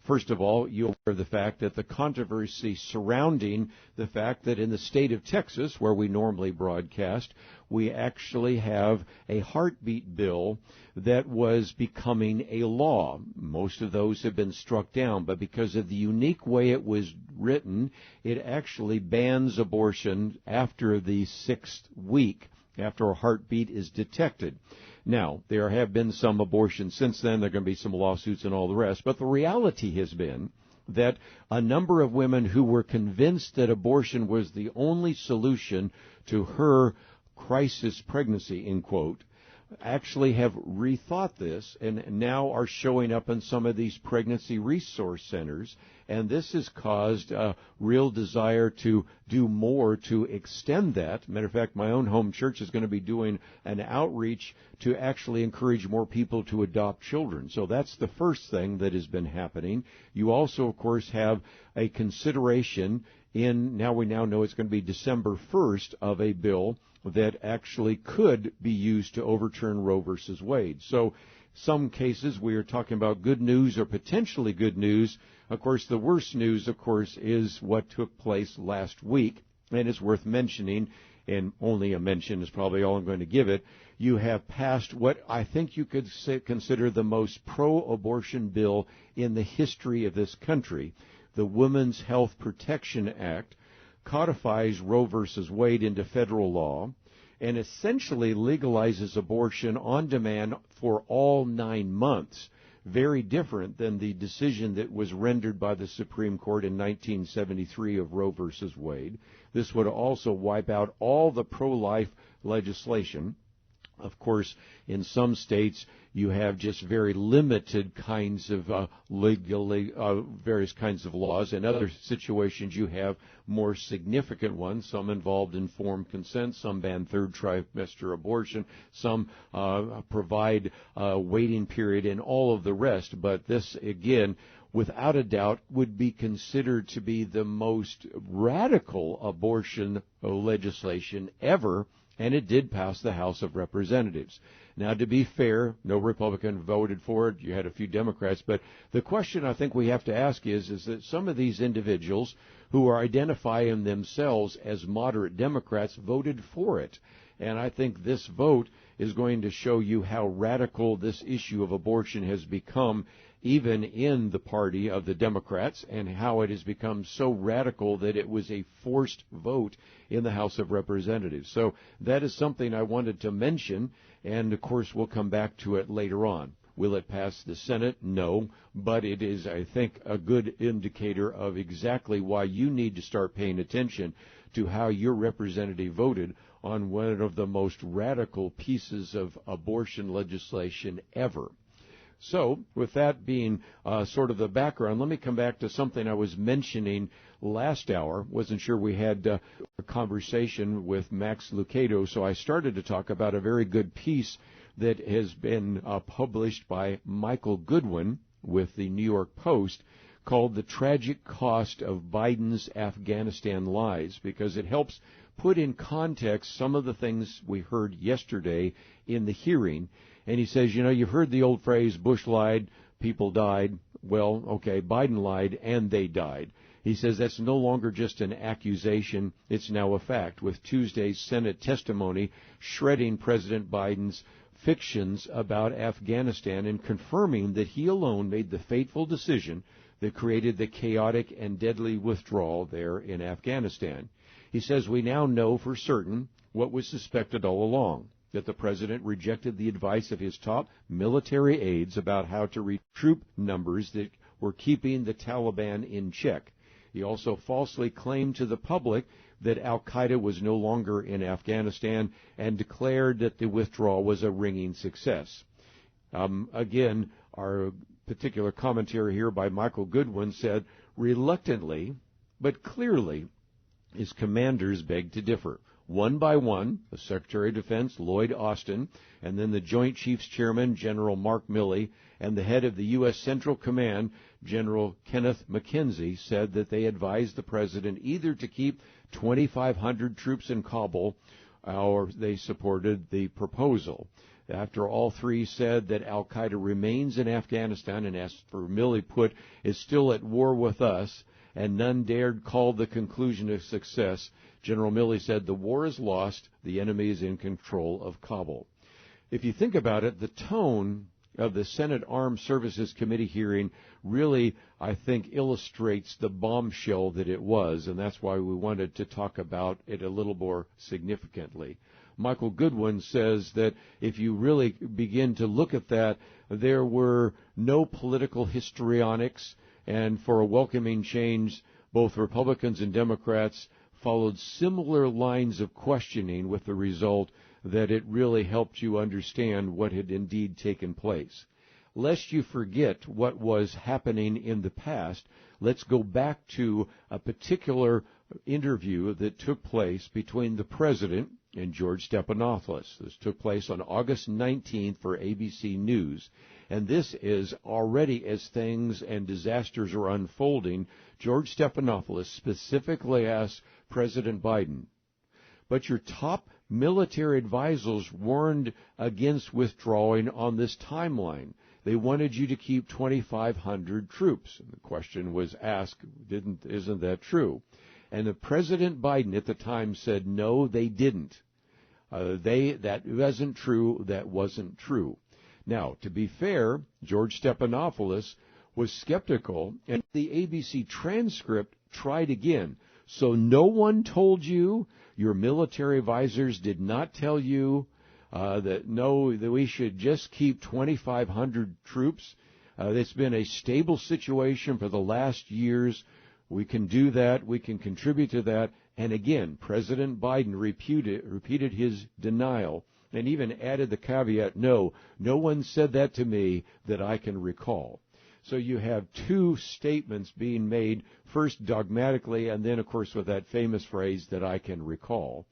First of all, you're aware of the fact that the controversy surrounding the fact that in the state of Texas, where we normally broadcast, we actually have a heartbeat bill that was becoming a law. Most of those have been struck down, but because of the unique way it was written, it actually bans abortion after the 6th week, after a heartbeat is detected. Now, there have been some abortions since then. There are going to be some lawsuits and all the rest. But the reality has been that a number of women who were convinced that abortion was the only solution to her crisis pregnancy, in quote, actually have rethought this and now are showing up in some of these pregnancy resource centers. And this has caused a real desire to do more to extend that. Matter of fact, my own home church is going to be doing an outreach to actually encourage more people to adopt children. So that's the first thing that has been happening. You also, of course, have a consideration we now know it's going to be December 1st of a bill that actually could be used to overturn Roe versus Wade. So some cases we are talking about good news or potentially good news. Of course, the worst news, of course, is what took place last week, and it's worth mentioning, and only a mention is probably all I'm going to give it. You have passed what I think you could consider the most pro-abortion bill in the history of this country. The Women's Health Protection Act codifies Roe versus Wade into federal law and essentially legalizes abortion on demand for all 9 months. Very different than the decision that was rendered by the Supreme Court in 1973 of Roe versus Wade. This would also wipe out all the pro-life legislation. Of course, in some states, you have just very limited kinds of various kinds of laws. In other situations, you have more significant ones, some involved informed consent, some ban third trimester abortion, some provide a waiting period, and all of the rest. But this, again, without a doubt, would be considered to be the most radical abortion legislation ever, and it did pass the House of Representatives. Now, to be fair, no Republican voted for it. You had a few Democrats. But the question I think we have to ask is that some of these individuals who are identifying themselves as moderate Democrats voted for it. And I think this vote is going to show you how radical this issue of abortion has become, even in the party of the Democrats, and how it has become so radical that it was a forced vote in the House of Representatives. So that is something I wanted to mention, and of course we'll come back to it later on. Will it pass the Senate? No, but it is, I think, a good indicator of exactly why you need to start paying attention to how your representative voted on one of the most radical pieces of abortion legislation ever. So, with that being sort of the background, let me come back to something I was mentioning last hour. Wasn't sure we had a conversation with Max Lucado, so I started to talk about a very good piece that has been published by Michael Goodwin with the New York Post called The Tragic Cost of Biden's Afghanistan Lies, because it helps put in context some of the things we heard yesterday in the hearing. And he says, you've heard the old phrase, Bush lied, people died. Well, okay, Biden lied, and they died. He says that's no longer just an accusation, it's now a fact, with Tuesday's Senate testimony shredding President Biden's fictions about Afghanistan and confirming that he alone made the fateful decision that created the chaotic and deadly withdrawal there in Afghanistan. He says we now know for certain what was suspected all along, that the president rejected the advice of his top military aides about how to recruit numbers that were keeping the Taliban in check. He also falsely claimed to the public that al-Qaeda was no longer in Afghanistan and declared that the withdrawal was a ringing success. Again, our particular commentary here by Michael Goodwin said, reluctantly but clearly, his commanders begged to differ. One by one, the Secretary of Defense, Lloyd Austin, and then the Joint Chiefs Chairman, General Mark Milley, and the head of the U.S. Central Command, General Kenneth McKenzie, said that they advised the president either to keep 2,500 troops in Kabul or they supported the proposal. After all three said that al-Qaeda remains in Afghanistan, and as for Milley put, is still at war with us, and none dared call the conclusion a success, General Milley said the war is lost, the enemy is in control of Kabul. If you think about it, the tone of the Senate Armed Services Committee hearing really, I think, illustrates the bombshell that it was, and that's why we wanted to talk about it a little more significantly. Michael Goodwin says that if you really begin to look at that, there were no political histrionics, And for a welcoming change, both Republicans and Democrats followed similar lines of questioning, with the result that it really helped you understand what had indeed taken place. Lest you forget what was happening in the past, let's go back to a particular interview that took place between the President and George Stephanopoulos. This took place on August 19th for ABC News. And this is already, as things and disasters are unfolding, George Stephanopoulos specifically asked President Biden, but your top military advisors warned against withdrawing on this timeline. They wanted you to keep 2,500 troops. And the question was asked, isn't that true? And the President Biden at the time said, no, they didn't. That wasn't true. That wasn't true. Now, to be fair, George Stephanopoulos was skeptical, and the ABC transcript tried again. So no one told you, your military advisors did not tell you that we should just keep 2,500 troops. It's been a stable situation for the last years. We can do that. We can contribute to that. And again, President Biden repeated his denial and even added the caveat, no one said that to me that I can recall. So you have two statements being made, first dogmatically, and then, of course, with that famous phrase that I can recall.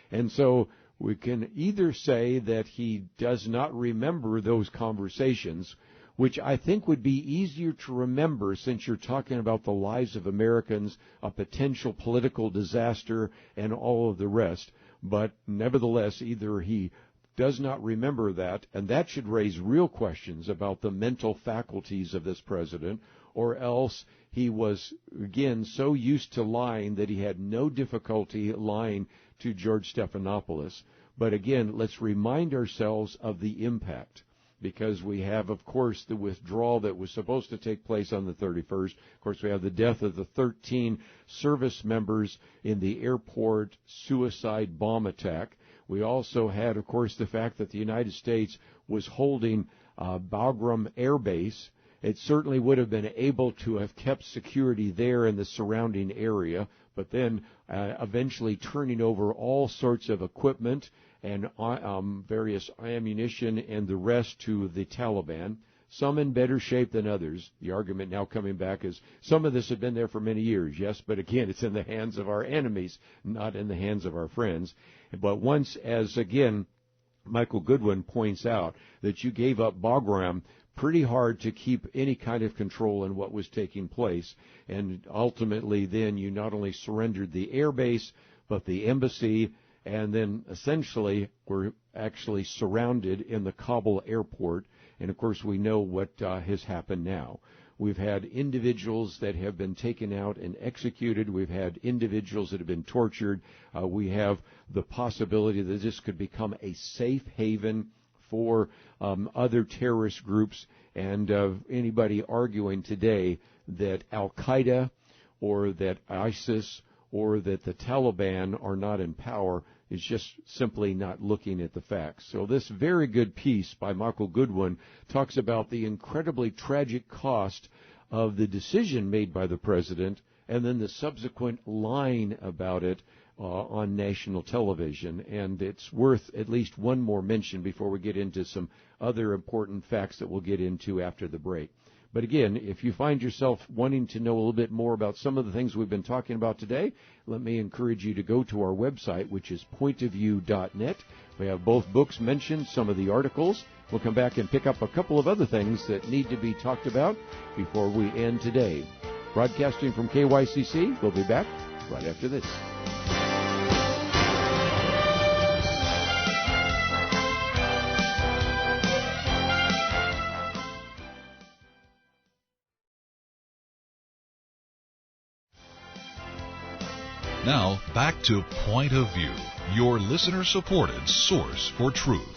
And so we can either say that he does not remember those conversations, which I think would be easier to remember since you're talking about the lives of Americans, a potential political disaster, and all of the rest. But nevertheless, either he does not remember that, and that should raise real questions about the mental faculties of this president, or else he was, again, so used to lying that he had no difficulty lying to George Stephanopoulos. But again, let's remind ourselves of the impact, because we have, of course, the withdrawal that was supposed to take place on the 31st. Of course, we have the death of the 13 service members in the airport suicide bomb attack. We also had, of course, the fact that the United States was holding Bagram Air Base. It certainly would have been able to have kept security there in the surrounding area, but then eventually turning over all sorts of equipment and various ammunition and the rest to the Taliban, some in better shape than others. The argument now coming back is some of this had been there for many years, yes, but again, it's in the hands of our enemies, not in the hands of our friends. But once, as again, Michael Goodwin points out, that you gave up Bagram, pretty hard to keep any kind of control in what was taking place. And ultimately, then, you not only surrendered the air base, but the embassy, and then essentially were actually surrounded in the Kabul airport. And, of course, we know what has happened now. We've had individuals that have been taken out and executed. We've had individuals that have been tortured. We have the possibility that this could become a safe haven for other terrorist groups. And anybody arguing today that Al-Qaeda or that ISIS or that the Taliban are not in power is just simply not looking at the facts. So this very good piece by Michael Goodwin talks about the incredibly tragic cost of the decision made by the president and then the subsequent lying about it on national television. And it's worth at least one more mention before we get into some other important facts that we'll get into after the break. But again, if you find yourself wanting to know a little bit more about some of the things we've been talking about today, let me encourage you to go to our website, which is pointofview.net. We have both books mentioned, some of the articles. We'll come back and pick up a couple of other things that need to be talked about before we end today. Broadcasting from KYCC, we'll be back right after this. Now, back to Point of View, your listener-supported source for truth.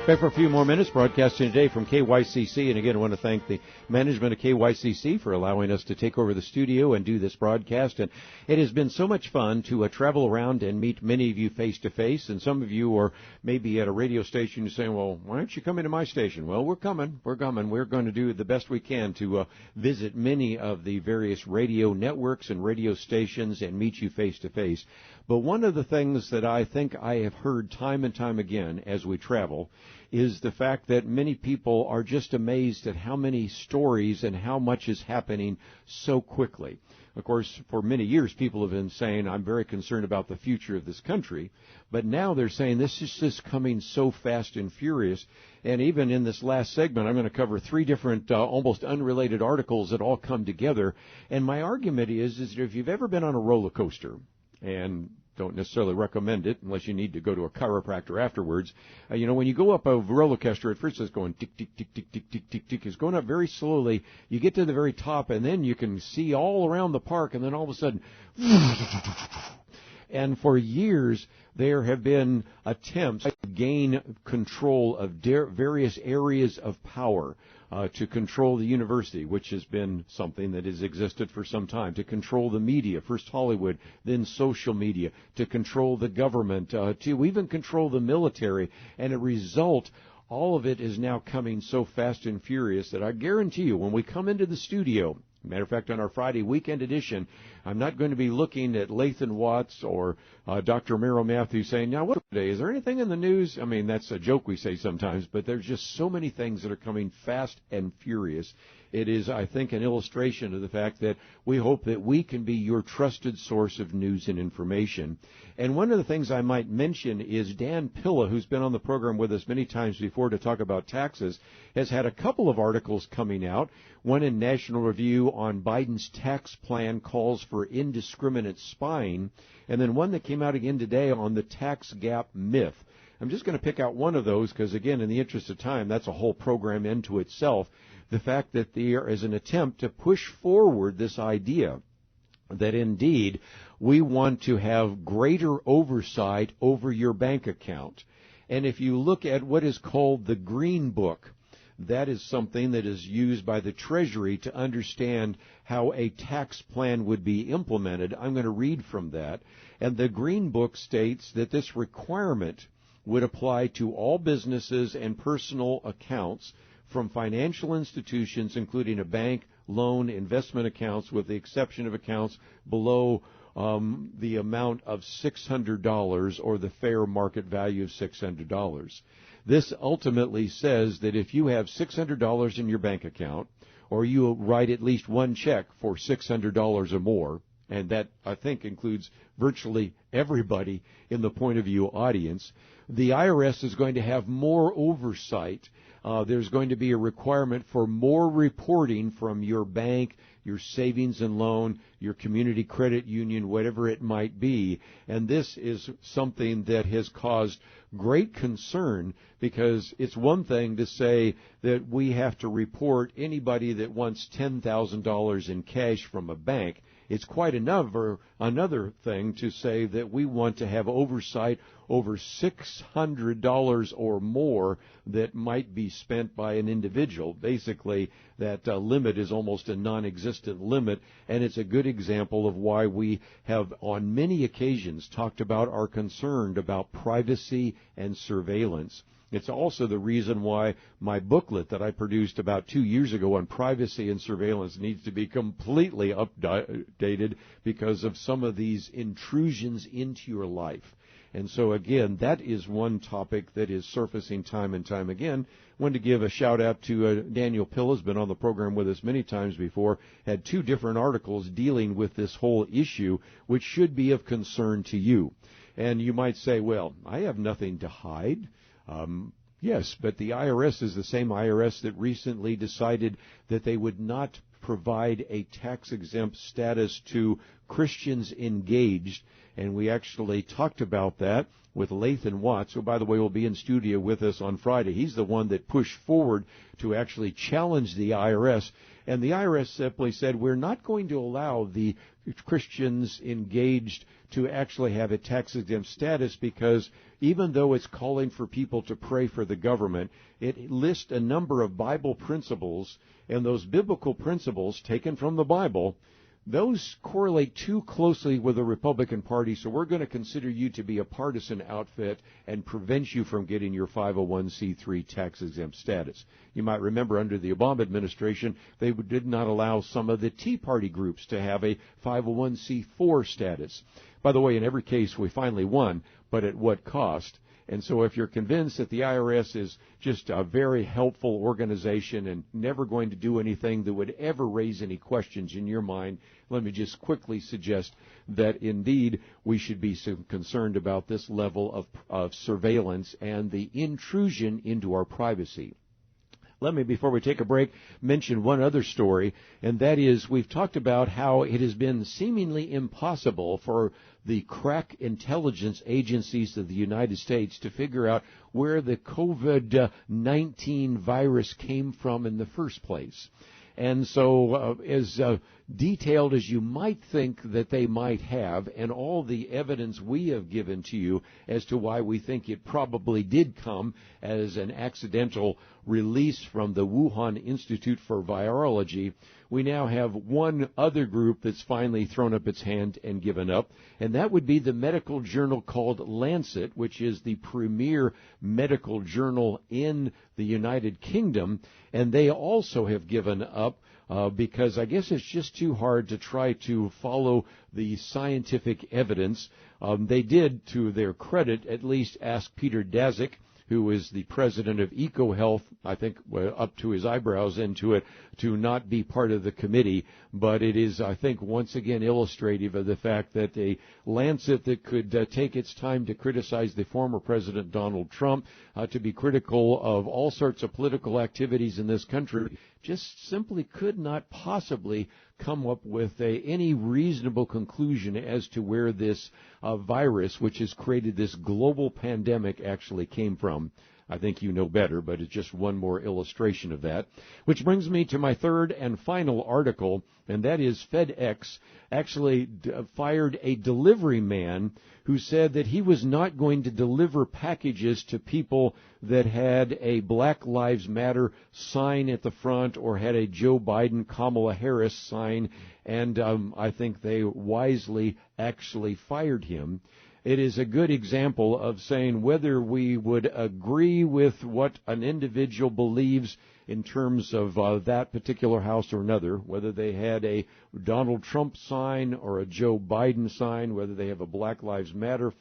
Back for a few more minutes, broadcasting today from KYCC. And again, I want to thank the management of KYCC for allowing us to take over the studio and do this broadcast. And it has been so much fun to travel around and meet many of you face-to-face. And some of you are maybe at a radio station and saying, well, why aren't you coming to my station? Well, we're coming. We're coming. We're going to do the best we can to visit many of the various radio networks and radio stations and meet you face-to-face. But one of the things that I think I have heard time and time again as we travel is the fact that many people are just amazed at how many stories and how much is happening so quickly. Of course, for many years, people have been saying, I'm very concerned about the future of this country. But now they're saying this is just coming so fast and furious. And even in this last segment, I'm going to cover 3 different, almost unrelated articles that all come together. And my argument is that if you've ever been on a roller coaster, and don't necessarily recommend it unless you need to go to a chiropractor afterwards. When you go up a roller coaster, at first it's going tick, tick, tick, tick, tick, tick, tick, tick. It's going up very slowly. You get to the very top, and then you can see all around the park, and then all of a sudden, and for years, there have been attempts to gain control of various areas of power, to control the university, which has been something that has existed for some time, to control the media, first Hollywood, then social media, to control the government, to even control the military. And a result, all of it is now coming so fast and furious that I guarantee you, when we come into the studio, matter of fact, on our Friday weekend edition, I'm not going to be looking at Lathan Watts or Dr. Merrill Matthews saying, now, what today? Is there anything in the news? I mean, that's a joke we say sometimes, but there's just so many things that are coming fast and furious. It is, I think, an illustration of the fact that we hope that we can be your trusted source of news and information. And one of the things I might mention is Dan Pilla, who's been on the program with us many times before to talk about taxes, has had a couple of articles coming out, one in National Review on Biden's tax plan calls for indiscriminate spying, and then one that came out again today on the tax gap myth. I'm just going to pick out one of those because, again, in the interest of time, that's a whole program into itself. The fact that there is an attempt to push forward this idea that indeed we want to have greater oversight over your bank account. And if you look at what is called the Green Book, that is something that is used by the Treasury to understand how a tax plan would be implemented. I'm going to read from that. And the Green Book states that this requirement would apply to all businesses and personal accounts from financial institutions, including a bank, loan, investment accounts, with the exception of accounts below the amount of $600 or the fair market value of $600. This ultimately says that if you have $600 in your bank account, or you write at least one check for $600 or more, and that, I think, includes virtually everybody in the Point of View audience, the IRS is going to have more oversight. There's going to be a requirement for more reporting from your bank, your savings and loan, your community credit union, whatever it might be. And this is something that has caused great concern, because it's one thing to say that we have to report anybody that wants $10,000 in cash from a bank. It's quite another thing to say that we want to have oversight over $600 or more that might be spent by an individual. Basically, that limit is almost a non-existent limit, and it's a good example of why we have on many occasions talked about our concern about privacy and surveillance. It's also the reason why my booklet that I produced about 2 years ago on privacy and surveillance needs to be completely updated because of some of these intrusions into your life. And so, again, that is one topic that is surfacing time and time again. I wanted to give a shout-out to Daniel Pilla, has been on the program with us many times before, had 2 different articles dealing with this whole issue, which should be of concern to you. And you might say, well, I have nothing to hide. Yes, but the IRS is the same IRS that recently decided that they would not provide a tax-exempt status to Christians engaged, and we actually talked about that with Lathan Watts, who, by the way, will be in studio with us on Friday. He's the one that pushed forward to actually challenge the IRS, and the IRS simply said, we're not going to allow the Christians engaged to actually have a tax-exempt status, because even though it's calling for people to pray for the government, it lists a number of Bible principles, and those biblical principles taken from the Bible, those correlate too closely with the Republican Party, so we're going to consider you to be a partisan outfit and prevent you from getting your 501c3 tax-exempt status. You might remember under the Obama administration, they did not allow some of the Tea Party groups to have a 501c4 status. By the way, in every case, we finally won, but at what cost? And so if you're convinced that the IRS is just a very helpful organization and never going to do anything that would ever raise any questions in your mind, let me just quickly suggest that indeed we should be concerned about this level of surveillance and the intrusion into our privacy. Let me, before we take a break, mention one other story, and that is we've talked about how it has been seemingly impossible for the crack intelligence agencies of the United States to figure out where the COVID-19 virus came from in the first place. And so as detailed as you might think that they might have, and all the evidence we have given to you as to why we think it probably did come as an accidental release from the Wuhan Institute for Virology, we now have one other group that's finally thrown up its hand and given up, and that would be the medical journal called Lancet, which is the premier medical journal in the United Kingdom, and they also have given up because I guess it's just too hard to try to follow the scientific evidence. They did, to their credit, at least ask Peter Daszak, who is the president of EcoHealth, I think up to his eyebrows into it, to not be part of the committee. But it is, I think, once again illustrative of the fact that a Lancet that could take its time to criticize the former President Donald Trump, to be critical of all sorts of political activities in this country, just simply could not possibly come up with any reasonable conclusion as to where this virus, which has created this global pandemic, actually came from. I think you know better, but it's just one more illustration of that. Which brings me to my third and final article, and that is FedEx actually fired a delivery man who said that he was not going to deliver packages to people that had a Black Lives Matter sign at the front or had a Joe Biden, Kamala Harris sign, and I think they wisely actually fired him. It is a good example of saying whether we would agree with what an individual believes in terms of that particular house or another, whether they had a Donald Trump sign or a Joe Biden sign, whether they have a Black Lives Matter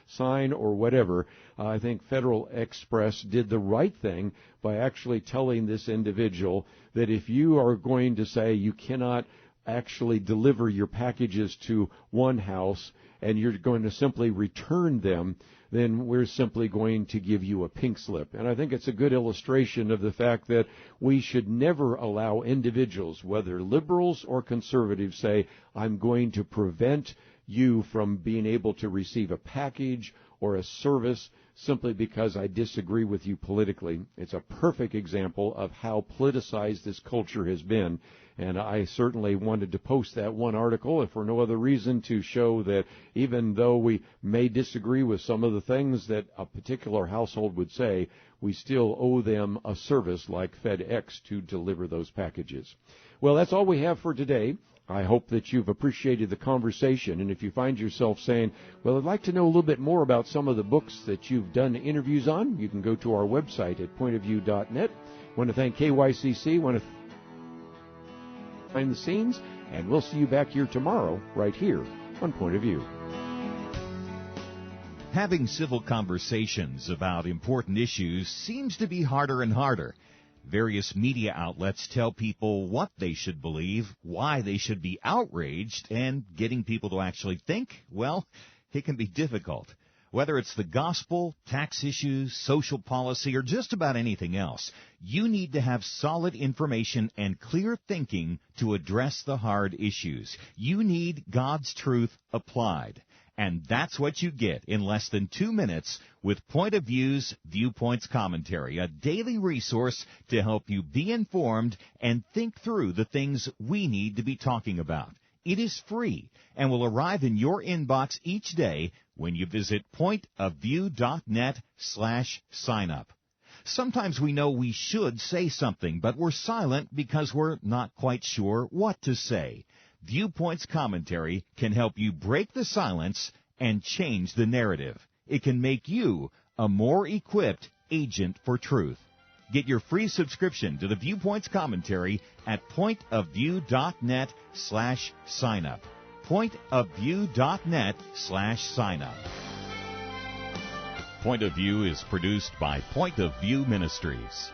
sign or whatever. I think Federal Express did the right thing by actually telling this individual that if you are going to say you cannot actually deliver your packages to one house and you're going to simply return them, then we're simply going to give you a pink slip. And I think it's a good illustration of the fact that we should never allow individuals, whether liberals or conservatives, say, I'm going to prevent you from being able to receive a package or a service simply because I disagree with you politically. It's a perfect example of how politicized this culture has been. And I certainly wanted to post that one article, if for no other reason, to show that even though we may disagree with some of the things that a particular household would say, we still owe them a service like FedEx to deliver those packages. Well, that's all we have for today. I hope that you've appreciated the conversation, and if you find yourself saying, well, I'd like to know a little bit more about some of the books that you've done interviews on, you can go to our website at pointofview.net. I want to thank KYCC, want to behind the scenes, and we'll see you back here tomorrow, right here on Point of View. Having civil conversations about important issues seems to be harder and harder. Various media outlets tell people what they should believe, why they should be outraged, and getting people to actually think, well, it can be difficult. Whether it's the gospel, tax issues, social policy, or just about anything else, you need to have solid information and clear thinking to address the hard issues. You need God's truth applied. And that's what you get in less than 2 minutes with Point of View's Viewpoints Commentary, a daily resource to help you be informed and think through the things we need to be talking about. It is free and will arrive in your inbox each day when you visit pointofview.net/signup. Sometimes we know we should say something, but we're silent because we're not quite sure what to say. Viewpoints Commentary can help you break the silence and change the narrative. It can make you a more equipped agent for truth. Get your free subscription to the Viewpoints Commentary at pointofview.net/signup. pointofview.net/signup. Point of View is produced by Point of View Ministries.